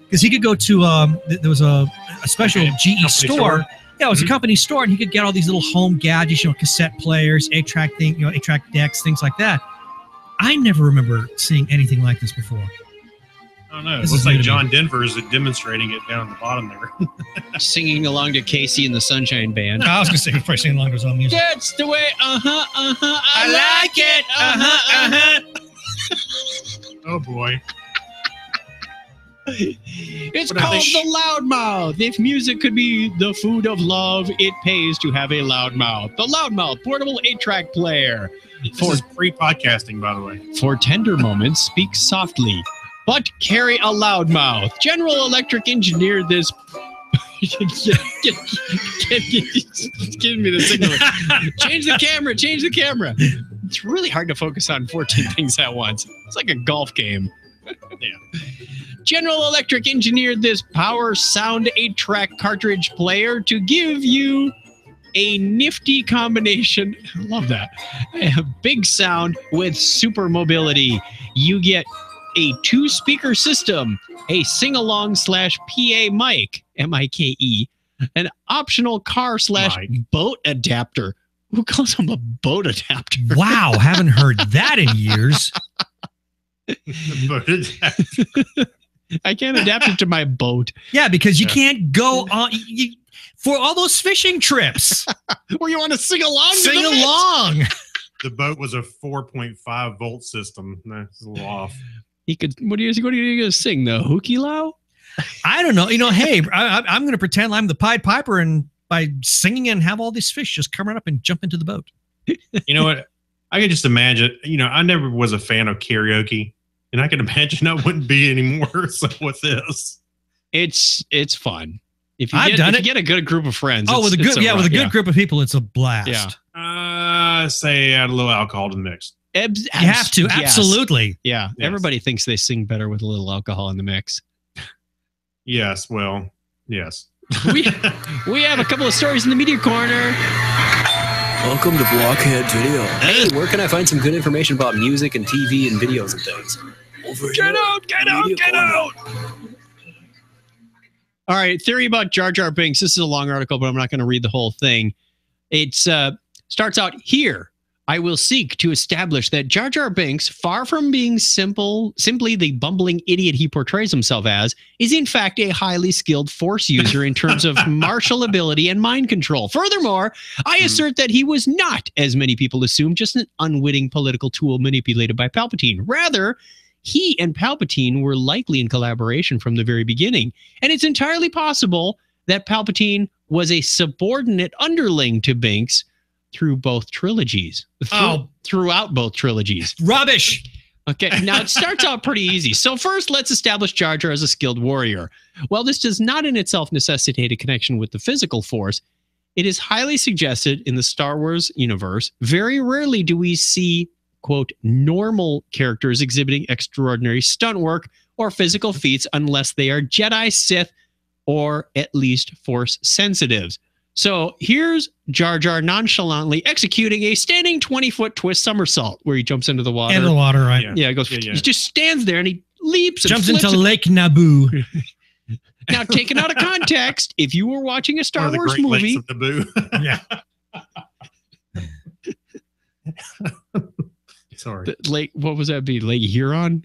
Speaker 1: because he could go to there was a special GE store. Yeah, it was a company store, and he could get all these little home gadgets, cassette players, 8-track 8-track decks, things like that. I never remember seeing anything like this before.
Speaker 2: I don't know. It looks like John Denver is demonstrating it down at the bottom there.
Speaker 3: Singing along to Casey and the Sunshine Band.
Speaker 1: I was going to say, he's probably singing along to his own music.
Speaker 3: That's the way, I like it,
Speaker 2: Oh, boy.
Speaker 3: It's called the Loudmouth. If music could be the food of love, it pays to have a loudmouth. The Loudmouth portable 8-track player.
Speaker 2: This is pre-podcasting, by the way.
Speaker 3: For tender moments, speak softly, but carry a loudmouth. General Electric engineered this. Give me the signal. Change the camera. It's really hard to focus on 14 things at once. It's like a golf game. Yeah. General Electric engineered this power sound 8-track cartridge player to give you a nifty combination. I love that. A big sound with super mobility. You get a 2-speaker system, a sing-along /PA mic, M-I-K-E, an optional car/boat adapter. Who calls them a boat adapter?
Speaker 1: Wow, haven't heard that in years.
Speaker 3: I can't adapt it to my boat.
Speaker 1: Yeah, because you can't go on for all those fishing trips
Speaker 3: where you want to sing along.
Speaker 1: Sing along.
Speaker 2: The boat was a 4.5 volt system. That's a little off.
Speaker 3: He could. What are you going to sing? The Hukilau?
Speaker 1: I don't know. Hey, I'm going to pretend I'm the Pied Piper, and by singing and have all these fish just come right up and jump into the boat.
Speaker 2: You know what? I can just imagine. I never was a fan of karaoke. And I can imagine I wouldn't be anymore. So with this,
Speaker 3: it's fun. If you get a good group of friends.
Speaker 1: Oh, with a good group of people, it's a blast.
Speaker 3: Yeah.
Speaker 2: Say add a little alcohol to the mix.
Speaker 1: You have to, absolutely.
Speaker 3: Yeah. Yes. Everybody thinks they sing better with a little alcohol in the mix.
Speaker 2: Yes. Well, yes.
Speaker 3: we have a couple of stories in the media corner.
Speaker 16: Welcome to Blockhead Video. Hey, where can I find some good information about music and TV and videos and things?
Speaker 3: Get out! All right, theory about Jar Jar Binks. This is a long article, but I'm not going to read the whole thing. It starts out here. I will seek to establish that Jar Jar Binks, far from being simply the bumbling idiot he portrays himself as, is in fact a highly skilled Force user in terms of martial ability and mind control. Furthermore, I assert that he was not, as many people assume, just an unwitting political tool manipulated by Palpatine. Rather, he and Palpatine were likely in collaboration from the very beginning. And it's entirely possible that Palpatine was a subordinate underling to Binks through both trilogies. Throughout both trilogies.
Speaker 1: Rubbish!
Speaker 3: Okay, now it starts out pretty easy. So first, let's establish Jar Jar as a skilled warrior. While this does not in itself necessitate a connection with the physical force, it is highly suggested in the Star Wars universe. Very rarely do we see, quote, normal characters exhibiting extraordinary stunt work or physical feats unless they are Jedi, Sith, or at least Force sensitives. So here's Jar Jar nonchalantly executing a standing 20-foot twist somersault where he jumps into the water.
Speaker 1: Into the water, right?
Speaker 3: Yeah, he goes. He just stands there and he leaps and
Speaker 1: jumps
Speaker 3: flips
Speaker 1: into
Speaker 3: and-
Speaker 1: Lake Naboo.
Speaker 3: Now, taken out of context, if you were watching a Star
Speaker 2: One of the
Speaker 3: Wars
Speaker 2: Great
Speaker 3: movie,
Speaker 2: Lakes of Naboo.
Speaker 1: Yeah.
Speaker 2: Sorry.
Speaker 3: Lake, what was that be? Lake Huron?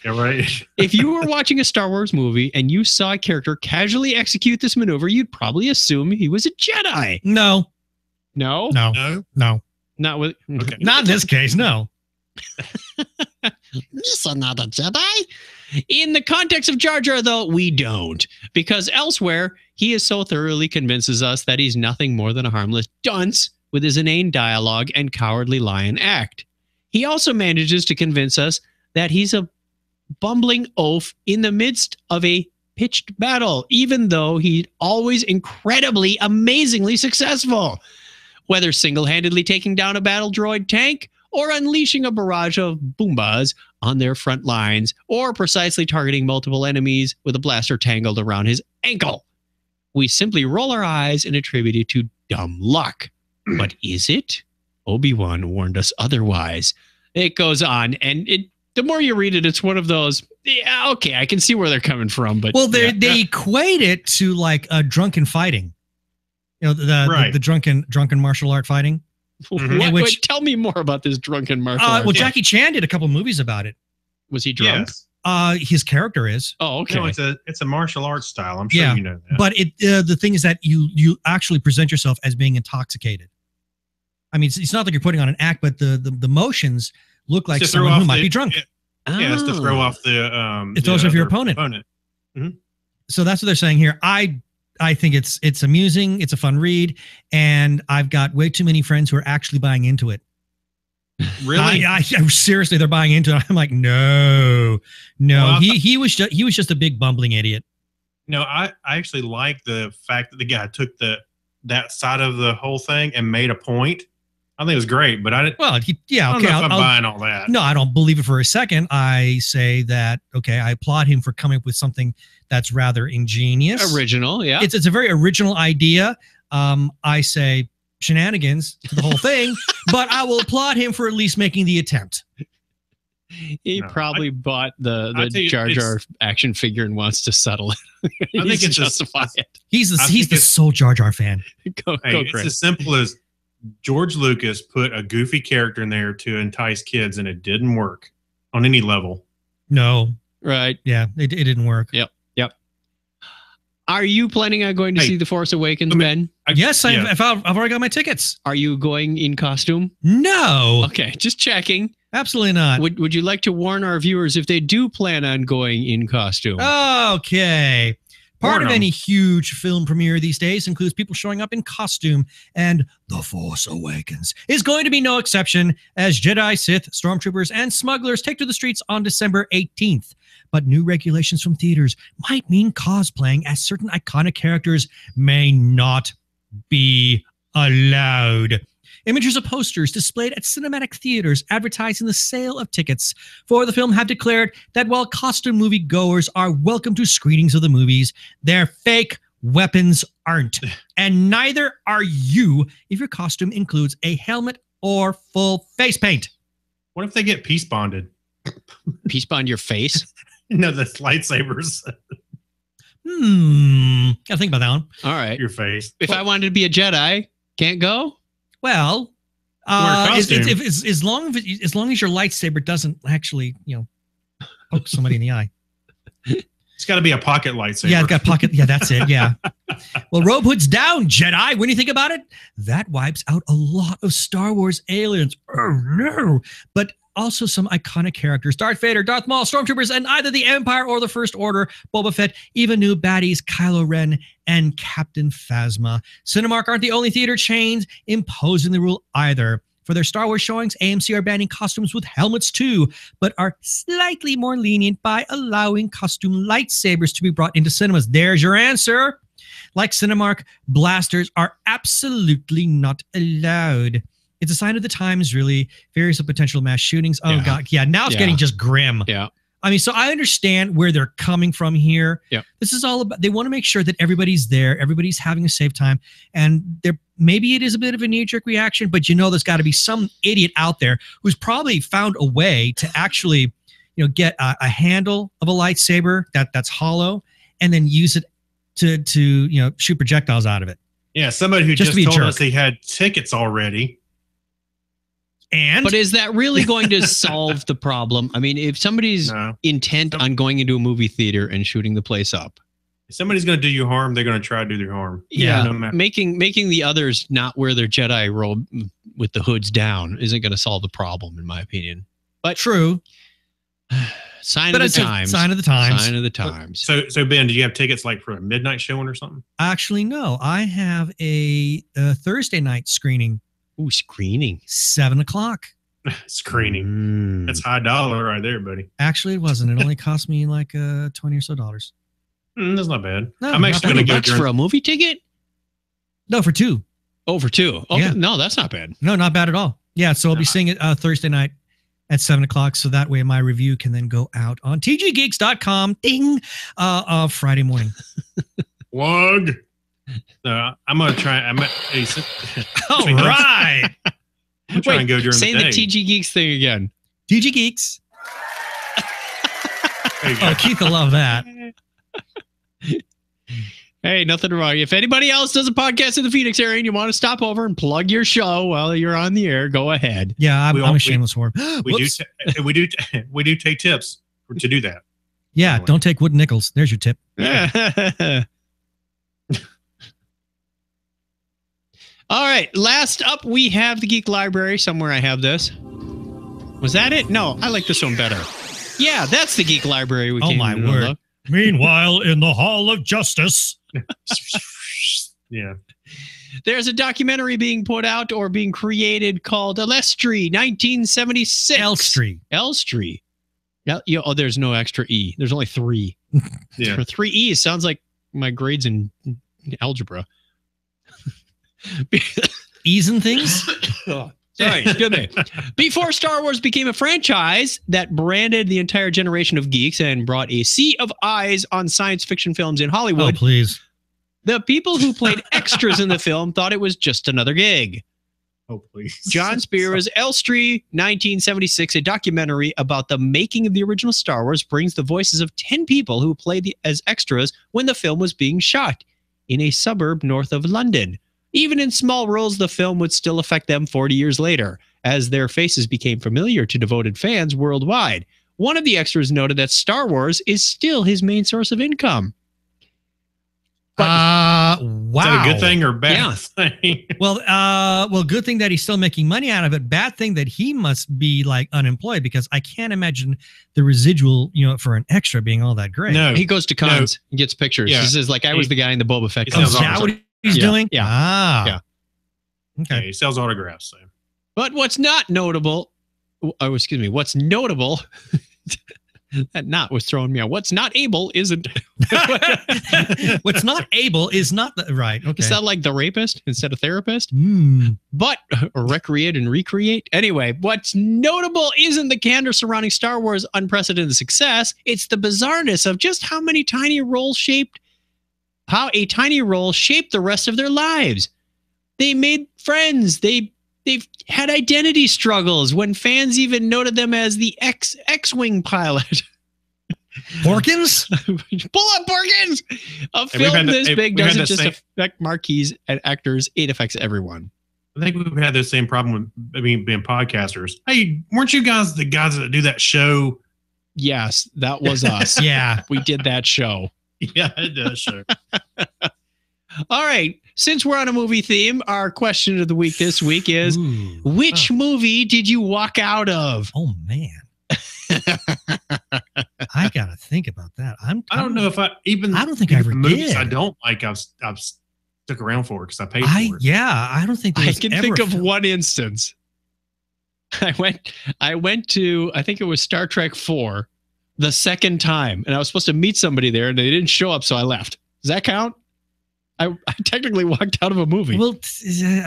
Speaker 2: Yeah, right.
Speaker 3: If you were watching a Star Wars movie and you saw a character casually execute this maneuver, you'd probably assume he was a Jedi.
Speaker 1: No.
Speaker 3: No?
Speaker 1: No. No.
Speaker 3: Not with. Okay.
Speaker 1: Not in this case, no.
Speaker 3: This is not a Jedi. In the context of Jar Jar, though, we don't. Because elsewhere, he is so thoroughly convinces us that he's nothing more than a harmless dunce with his inane dialogue and cowardly lion act. He also manages to convince us that he's a bumbling oaf in the midst of a pitched battle, even though he's always incredibly, amazingly successful. Whether single-handedly taking down a battle droid tank or unleashing a barrage of Boombas on their front lines, or precisely targeting multiple enemies with a blaster tangled around his ankle. We simply roll our eyes and attribute it to dumb luck. But is it? Obi-Wan warned us otherwise. It goes on, and the more you read it, it's one of those, yeah, okay, I can see where they're coming from, but...
Speaker 1: Well, they equate it to like a drunken fighting. You know, the drunken martial art fighting.
Speaker 3: Wait, tell me more about this drunken martial art.
Speaker 1: Well, Jackie Chan did a couple movies about it.
Speaker 3: Was he drunk?
Speaker 2: Yes.
Speaker 1: His character is.
Speaker 3: Oh, okay.
Speaker 2: No, it's a martial arts style. I'm sure you know that.
Speaker 1: But the thing is that you actually present yourself as being intoxicated. I mean, it's not like you're putting on an act, but the motions look like someone who might be drunk.
Speaker 2: Yeah, it's to throw off the
Speaker 1: it throws off your opponent.
Speaker 2: Mm-hmm.
Speaker 1: So that's what they're saying here. I think it's amusing, it's a fun read, and I've got way too many friends who are actually buying into it.
Speaker 2: Really?
Speaker 1: I seriously, they're buying into it. I'm like, no. Well, he was just a big bumbling idiot.
Speaker 2: No, I actually like the fact that the guy took that side of the whole thing and made a point. I think it was great, but I didn't. Well,
Speaker 1: okay,
Speaker 2: I don't know if I'm buying all that.
Speaker 1: No, I don't believe it for a second. I say that I applaud him for coming up with something that's rather ingenious,
Speaker 3: original. Yeah,
Speaker 1: it's a very original idea. I say shenanigans to the whole thing, but I will applaud him for at least making the attempt.
Speaker 3: He probably bought the Jar Jar action figure and wants to settle it.
Speaker 2: I think it's
Speaker 3: justify it.
Speaker 1: He's the sole Jar Jar fan.
Speaker 2: It's as simple as George Lucas put a goofy character in there to entice kids, and it didn't work on any level.
Speaker 1: No.
Speaker 3: Right.
Speaker 1: Yeah, it didn't work.
Speaker 3: Yep. Are you planning on going to see The Force Awakens, Ben?
Speaker 1: Yes, I've already got my tickets.
Speaker 3: Are you going in costume?
Speaker 1: No.
Speaker 3: Okay, just checking.
Speaker 1: Absolutely not.
Speaker 3: Would you like to warn our viewers if they do plan on going in costume?
Speaker 1: Okay. Part of any huge film premiere these days includes people showing up in costume, and The Force Awakens is going to be no exception as Jedi, Sith, Stormtroopers, and smugglers take to the streets on December 18th. But new regulations from theaters might mean cosplaying as certain iconic characters may not be allowed. Images of posters displayed at cinematic theaters advertising the sale of tickets for the film have declared that while costume movie goers are welcome to screenings of the movies, their fake weapons aren't. And neither are you if your costume includes a helmet or full face paint.
Speaker 2: What if they get peace bonded?
Speaker 3: Peace bond your face?
Speaker 2: No, that's lightsabers.
Speaker 1: Gotta think about that one.
Speaker 3: All right.
Speaker 2: Your face.
Speaker 3: If I wanted to be a Jedi, can't go?
Speaker 1: Well, as long as your lightsaber doesn't actually, poke somebody in the eye.
Speaker 2: It's got to be a pocket lightsaber.
Speaker 1: Yeah, it's got pocket. Yeah, that's it. Yeah. Well, robe hood's down, Jedi. When you think about it, that wipes out a lot of Star Wars aliens. Oh no! But also some iconic characters: Darth Vader, Darth Maul, Stormtroopers, and either the Empire or the First Order. Boba Fett, even new baddies Kylo Ren and Captain Phasma. Cinemark aren't the only theater chains imposing the rule either. For their Star Wars showings, AMC are banning costumes with helmets too, but are slightly more lenient by allowing costume lightsabers to be brought into cinemas. There's your answer. Like Cinemark, blasters are absolutely not allowed. It's a sign of the times, really. Fears of potential mass shootings. Oh, God. Yeah, now it's getting just grim.
Speaker 3: Yeah.
Speaker 1: I mean, so I understand where they're coming from here.
Speaker 3: Yeah.
Speaker 1: This is all about, they want to make sure that everybody's there, everybody's having a safe time, and maybe it is a bit of a knee-jerk reaction, but there's got to be some idiot out there who's probably found a way to actually, get a handle of a lightsaber that's hollow, and then use it to shoot projectiles out of it.
Speaker 2: Yeah, somebody who just told us he had tickets already.
Speaker 3: But is that really going to solve the problem? I mean, if somebody's intent on going into a movie theater and shooting the place up,
Speaker 2: if somebody's going to do you harm, they're going to try to do their harm.
Speaker 3: Yeah, making the others not wear their Jedi robe with the hoods down isn't going to solve the problem, in my opinion. But
Speaker 1: true.
Speaker 3: Sign of the times.
Speaker 1: Sign of the times.
Speaker 3: Sign of the times.
Speaker 2: So Ben, do you have tickets like for a midnight showing or something?
Speaker 1: Actually, no. I have a Thursday night screening.
Speaker 3: Ooh, screening.
Speaker 1: 7 o'clock.
Speaker 2: Screening. That's high dollar right there, buddy.
Speaker 1: Actually, it wasn't. It only cost me like $20 or so.
Speaker 2: That's not bad.
Speaker 1: No,
Speaker 2: I'm actually going to go
Speaker 3: for a movie ticket.
Speaker 1: No, for two.
Speaker 3: Oh, for two. Okay.
Speaker 1: Yeah.
Speaker 3: No, that's not bad.
Speaker 1: No, not bad at all. Yeah, so I'll be seeing it Thursday night at 7 o'clock. So that way my review can then go out on tggeeks.com. Ding. Friday morning.
Speaker 2: Plug. No, I'm going to try.
Speaker 1: All right.
Speaker 2: I'm trying to go during
Speaker 3: say
Speaker 2: the day.
Speaker 3: the TG Geeks thing again.
Speaker 1: TG Geeks. Keith will love that.
Speaker 3: Hey, nothing wrong. If anybody else does a podcast in the Phoenix area and you want to stop over and plug your show while you're on the air, go ahead.
Speaker 1: Yeah, I'm a shameless whore.
Speaker 2: We do take tips to do that.
Speaker 1: Yeah, anyway. Don't take wooden nickels. There's your tip.
Speaker 3: All right, last up we have the Geek Library. Somewhere I have this. Was that it? No, I like this one better. Yeah, that's the Geek Library.
Speaker 1: Oh my word. Meanwhile, in the Hall of Justice.
Speaker 2: Yeah.
Speaker 3: There's a documentary being put out or being created called Elstree, 1976. Elstree. Yeah. Oh, there's no extra E. There's only 3.
Speaker 2: Yeah.
Speaker 3: For 3 E's sounds like my grades in algebra.
Speaker 1: E's and things?
Speaker 3: Sorry, good day. Before Star Wars became a franchise that branded the entire generation of geeks and brought a sea of eyes on science fiction films in Hollywood.
Speaker 1: Oh, please.
Speaker 3: The people who played extras in the film thought it was just another gig.
Speaker 2: Oh, please.
Speaker 3: John Spear's Elstree, 1976, a documentary about the making of the original Star Wars, brings the voices of 10 people who played as extras when the film was being shot in a suburb north of London. Even in small roles, the film would still affect them 40 years later, as their faces became familiar to devoted fans worldwide. One of the extras noted that Star Wars is still his main source of income.
Speaker 1: Wow.
Speaker 2: Is that a good thing or bad thing?
Speaker 1: Well, good thing that he's still making money out of it. Bad thing that he must be like unemployed, because I can't imagine the residual, for an extra being all that great.
Speaker 3: No, he goes to cons and gets pictures. Yeah. He says, like, I was the guy in the Boba Fett.
Speaker 1: Is that what he's doing?
Speaker 3: Yeah.
Speaker 1: Ah.
Speaker 3: Yeah.
Speaker 2: Okay. He sells autographs. So.
Speaker 3: But what's notable, that knot was throwing me out. What's not able isn't.
Speaker 1: What's not able is not right. Okay.
Speaker 3: Is that like the rapist instead of therapist?
Speaker 1: Mm.
Speaker 3: But recreate and recreate. Anyway, what's notable isn't the candor surrounding Star Wars' unprecedented success. It's the bizarreness of just how a tiny role shaped the rest of their lives. They made friends. They've had identity struggles when fans even noted them as the X-Wing pilot.
Speaker 1: Porkins?
Speaker 3: Pull up, Porkins! A film this big doesn't just affect marquees and actors, it affects everyone.
Speaker 2: I think we've had the same problem with being podcasters. Hey, weren't you guys the guys that do that show
Speaker 3: Yes, that was us.
Speaker 1: Yeah.
Speaker 3: We did that show.
Speaker 2: Yeah, it does, sure.
Speaker 3: All right. Since we're on a movie theme, our question of the week this week is, which movie did you walk out of?
Speaker 1: Oh, man. I got to think about that.
Speaker 2: I don't know if I don't think
Speaker 1: I ever
Speaker 2: movies
Speaker 1: did.
Speaker 2: I don't like, I've stuck around for because I paid for it.
Speaker 1: Yeah, I don't think
Speaker 3: I can think of one instance. I went to, I think it was Star Trek 4 the second time, and I was supposed to meet somebody there, and they didn't show up, so I left. Does that count? I technically walked out of a movie.
Speaker 1: Well,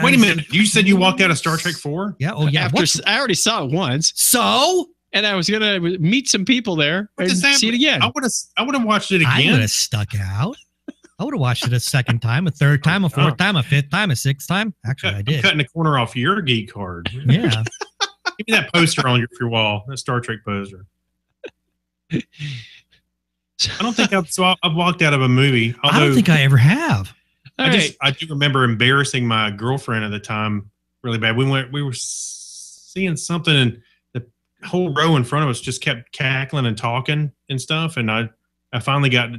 Speaker 2: wait a minute. You said you walked out of Star Trek 4?
Speaker 1: Yeah. Oh, yeah.
Speaker 3: I already saw it once.
Speaker 1: So?
Speaker 3: And I was going to meet some people there and see it again.
Speaker 2: I would have watched it again.
Speaker 1: I would have stuck out. I would have watched it a second time, a third time, a fourth time, a fifth time, a sixth time. Actually, I did.
Speaker 2: I'm cutting the corner off your geek card.
Speaker 1: Yeah.
Speaker 2: Give me that poster on your wall, that Star Trek poster. I don't think I've walked out of a movie.
Speaker 1: I don't think I ever have.
Speaker 2: I do remember embarrassing my girlfriend at the time really bad. We were seeing something, and the whole row in front of us just kept cackling and talking and stuff. And I finally got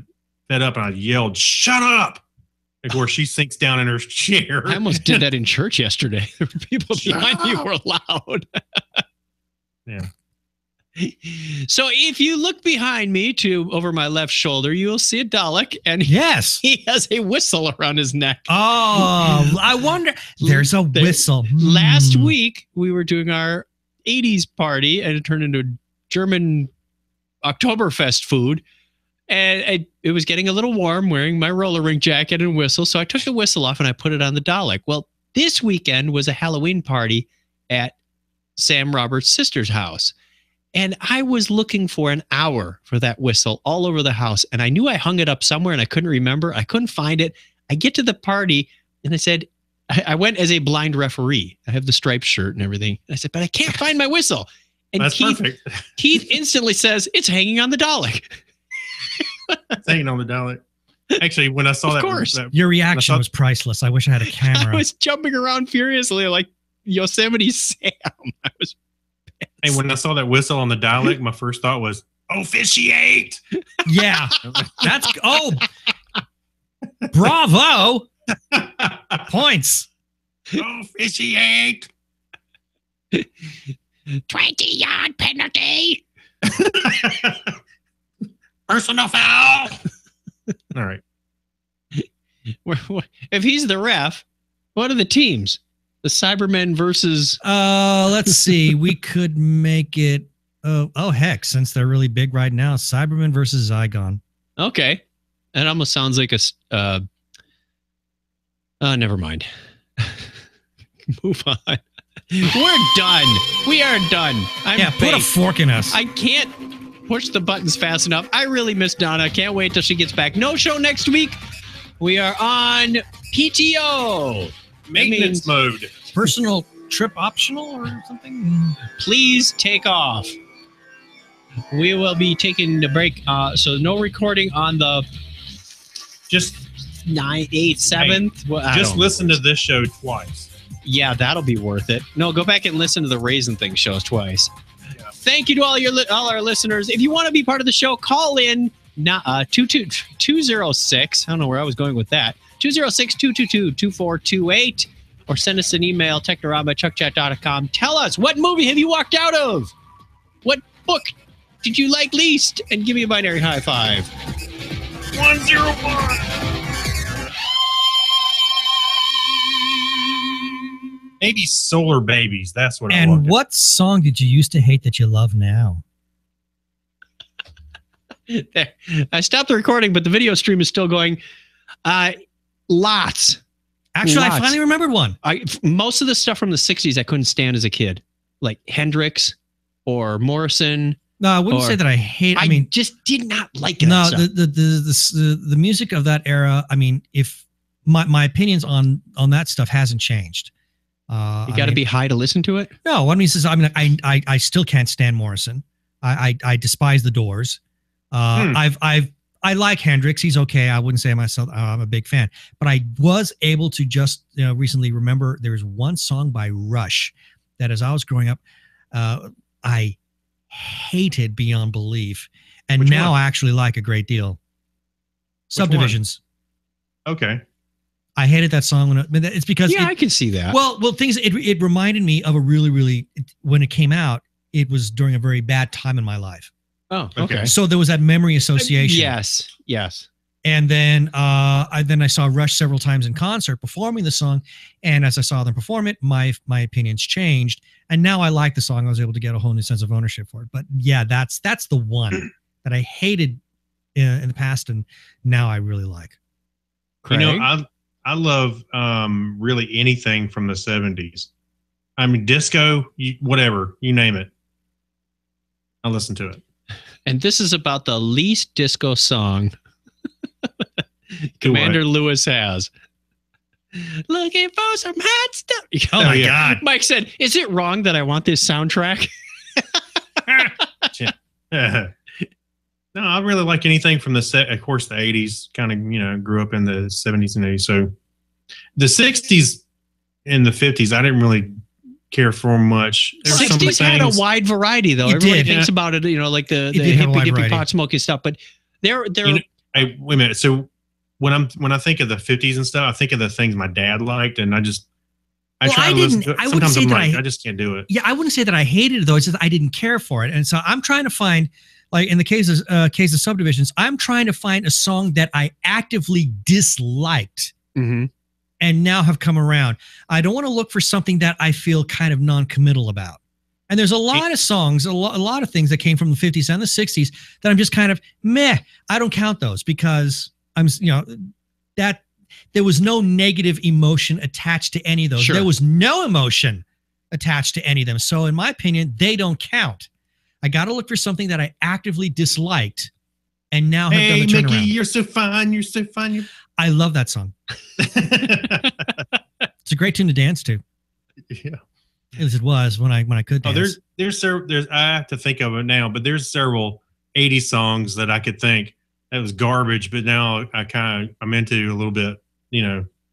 Speaker 2: fed up and I yelled, "Shut up!" Of course, she sinks down in her chair.
Speaker 3: I almost did that in church yesterday. People behind me were loud.
Speaker 2: Yeah.
Speaker 3: So if you look behind me over my left shoulder, you'll see a Dalek, and
Speaker 1: yes,
Speaker 3: he has a whistle around his neck.
Speaker 1: Oh, I wonder. There's a whistle.
Speaker 3: Last week we were doing our 80s party, and it turned into German Oktoberfest food. And it was getting a little warm, wearing my roller rink jacket and whistle. So I took the whistle off and I put it on the Dalek. Well, this weekend was a Halloween party at Sam Roberts' sister's house. And I was looking for an hour for that whistle all over the house. And I knew I hung it up somewhere and I couldn't remember. I couldn't find it. I get to the party and I said, I went as a blind referee. I have the striped shirt and everything. And I said, but I can't find my whistle. And
Speaker 2: that's perfect.
Speaker 3: Keith instantly says, it's hanging on the Dalek.
Speaker 2: It's hanging on the Dalek. Actually, when I saw that,
Speaker 1: your reaction was priceless. I wish I had a camera.
Speaker 3: I was jumping around furiously like Yosemite Sam. I was pissed.
Speaker 2: Hey, when I saw that whistle on the Dalek, my first thought was, officiate.
Speaker 1: Yeah. That's, bravo. Points.
Speaker 2: Officiate.
Speaker 12: 20-yard penalty.
Speaker 2: Personal foul. All right.
Speaker 3: If he's the ref, what are the teams? The Cybermen versus...
Speaker 1: let's see. We could make it... heck, since they're really big right now, Cybermen versus Zygon.
Speaker 3: Okay. That almost sounds like a... never mind. Move on. We're done. We are done.
Speaker 1: Put a fork in us.
Speaker 3: I can't push the buttons fast enough. I really miss Donna. Can't wait till she gets back. No show next week. We are on PTO.
Speaker 2: Maintenance mode.
Speaker 1: Personal trip optional or something?
Speaker 3: Please take off. We will be taking the break. So no recording on the
Speaker 2: just
Speaker 3: 9th, 8th, 7th. Well,
Speaker 2: just listen to this show twice.
Speaker 3: Yeah, that'll be worth it. No, go back and listen to the Raisin Thing shows twice. Yeah. Thank you to all our listeners. If you want to be part of the show, call in 206. I don't know where I was going with that. 206-222-2428. Or send us an email, technorama@chuckchat.com. Tell us, what movie have you walked out of? What book did you like least? And give me a binary high five.
Speaker 2: 101. Maybe Solar Babies. That's what I want.
Speaker 1: And what song did you used to hate that you love now?
Speaker 3: I stopped the recording, but the video stream is still going. Lots.
Speaker 1: Actually, I finally remembered one.
Speaker 3: Most of the stuff from the 60s I couldn't stand as a kid. Like Hendrix or Morrison.
Speaker 1: No, I wouldn't say that I hate. I mean,
Speaker 3: just did not like it.
Speaker 1: No, the music of that era. I mean, if my opinions on that stuff hasn't changed.
Speaker 3: You got to be high to listen to it.
Speaker 1: No, I mean, I still can't stand Morrison. I despise the Doors. I like Hendrix. He's okay. I wouldn't say myself I'm a big fan, but I was able to just recently remember there's one song by Rush that as I was growing up, I hated beyond belief, and
Speaker 2: Which
Speaker 1: now
Speaker 2: one?
Speaker 1: I actually like a great deal. Subdivisions.
Speaker 2: Okay.
Speaker 1: I hated that song when it's because
Speaker 3: I can see that.
Speaker 1: Well, things it reminded me of a really when it came out. It was during a very bad time in my life.
Speaker 3: Oh, okay.
Speaker 1: So there was that memory association.
Speaker 3: Yes.
Speaker 1: And then I saw Rush several times in concert performing the song, and as I saw them perform it, my opinions changed, and now I like the song. I was able to get a whole new sense of ownership for it. But yeah, that's the one that I hated in the past, and now I really like.
Speaker 2: Craig? You know, I love really anything from the 70s. I mean, disco, whatever, you name it. I listen to it.
Speaker 3: And this is about the least disco song Commander Lewis has. Looking for some hot stuff.
Speaker 1: Oh my God.
Speaker 3: Mike said, is it wrong that I want this soundtrack?
Speaker 2: No, I really like anything from of course, the 80s. Kind of, grew up in the 70s and 80s. So the 60s and the 50s, I didn't really care for much.
Speaker 3: The 60s had a wide variety, though. Everybody thinks about it, like the hippy-dippy pot smoking stuff. But they're
Speaker 2: hey, wait a minute. So when I think of the 50s and stuff, I think of the things my dad liked, and I try to listen to it. Sometimes I'm like, I just can't do it.
Speaker 1: Yeah, I wouldn't say that I hated it, though. It's just I didn't care for it. And so I'm trying to find, like in the case of Subdivisions, I'm trying to find a song that I actively disliked and now have come around. I don't want to look for something that I feel kind of non-committal about. And there's a lot of songs, a lot of things that came from the 50s and the 60s that I'm just kind of meh. I don't count those because that there was no negative emotion attached to any of those. Sure. There was no emotion attached to any of them. So in my opinion, they don't count. I got to look for something that I actively disliked and now have done the turnaround. Mickey,
Speaker 2: you're so fine. You're so fine.
Speaker 1: I love that song. It's a great tune to dance to.
Speaker 2: Yeah.
Speaker 1: As it was when I could dance.
Speaker 2: There's I have to think of it now, but there's several 80 songs that I could think that was garbage, but now I'm into a little bit,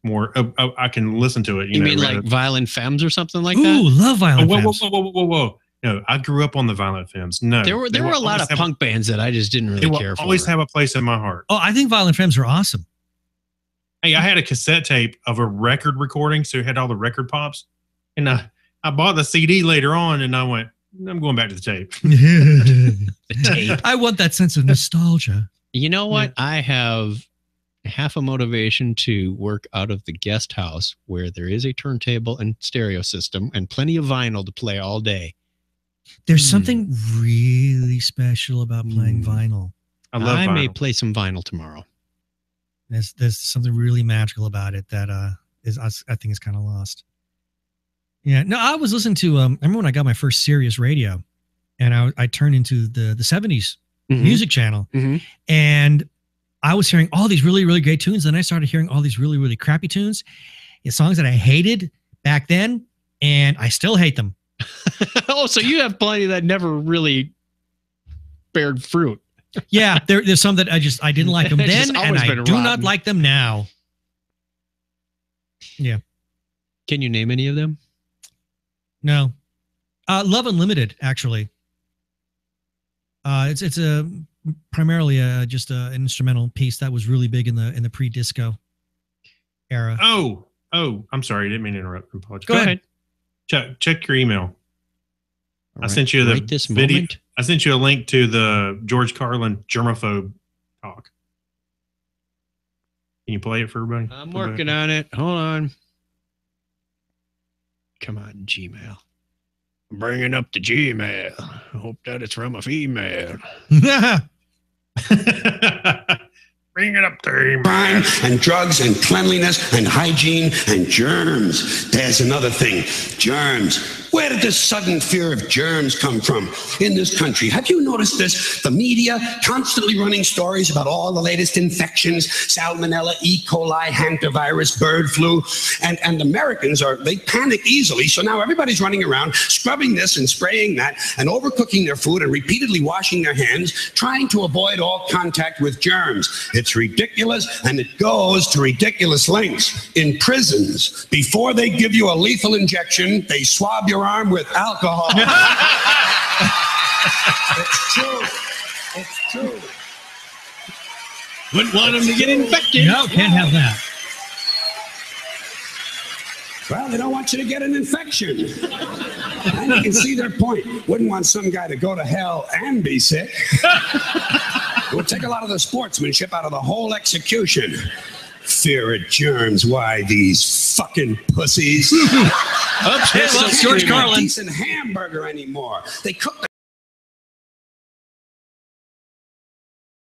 Speaker 2: more. I can listen to it.
Speaker 3: You mean like Violent Femmes or something like that?
Speaker 1: Ooh, love Violent Femmes.
Speaker 2: Whoa. No, I grew up on the Violent Femmes. No,
Speaker 3: there were a lot of punk bands that I just didn't really care for.
Speaker 2: Always have a place in my heart.
Speaker 1: Oh, I think Violent Femmes are awesome.
Speaker 2: Hey, I had a cassette tape of a record recording, so it had all the record pops, and I bought the CD later on, and I went, I'm going back to the tape.
Speaker 1: The tape. I want that sense of nostalgia.
Speaker 3: You know what? Yeah. I have half a motivation to work out of the guest house where there is a turntable and stereo system and plenty of vinyl to play all day.
Speaker 1: There's something really special about playing vinyl.
Speaker 3: I may play some vinyl tomorrow.
Speaker 1: There's something really magical about it that I think is kind of lost. Yeah, no, I was listening to I remember when I got my first Sirius radio, and I turned into the 70s music channel, and I was hearing all these really, really great tunes. Then I started hearing all these really, really crappy tunes, songs that I hated back then, and I still hate them.
Speaker 3: Oh, so you have plenty that never really bared fruit.
Speaker 1: Yeah, there's some that I didn't like them then, and I do not like them now. Yeah.
Speaker 3: Can you name any of them?
Speaker 1: No. Love Unlimited, actually. It's a primarily just an instrumental piece that was really big in the pre-disco era.
Speaker 2: Oh, I'm sorry, I didn't mean to interrupt.
Speaker 3: Go ahead.
Speaker 2: Check your email.
Speaker 3: Right,
Speaker 2: I sent you the video.
Speaker 3: Moment.
Speaker 2: I sent you a link to the George Carlin germaphobe talk. Can you play it for everybody?
Speaker 3: I'm working on it. Hold on. Come on, Gmail. I'm bringing up the Gmail. I hope that it's from a female.
Speaker 2: Bring it up to him.
Speaker 17: Crime and drugs and cleanliness and hygiene and germs. There's another thing. Germs. Where did this sudden fear of germs come from in this country? Have you noticed this? The media constantly running stories about all the latest infections, salmonella, E. coli, hantavirus, bird flu, and Americans they panic easily. So now everybody's running around scrubbing this and spraying that and overcooking their food and repeatedly washing their hands, trying to avoid all contact with germs. It's ridiculous, and it goes to ridiculous lengths. In prisons, before they give you a lethal injection, they swab your arm with alcohol. It's true. It's true.
Speaker 3: Wouldn't want them to get infected.
Speaker 1: No, can't have that.
Speaker 17: Well, they don't want you to get an infection. And you can see their point. Wouldn't want some guy to go to hell and be sick. It would take a lot of the sportsmanship out of the whole execution. Fear of germs. Why, these fucking pussies.
Speaker 3: George Carlin.
Speaker 17: Decent hamburger anymore. They cook the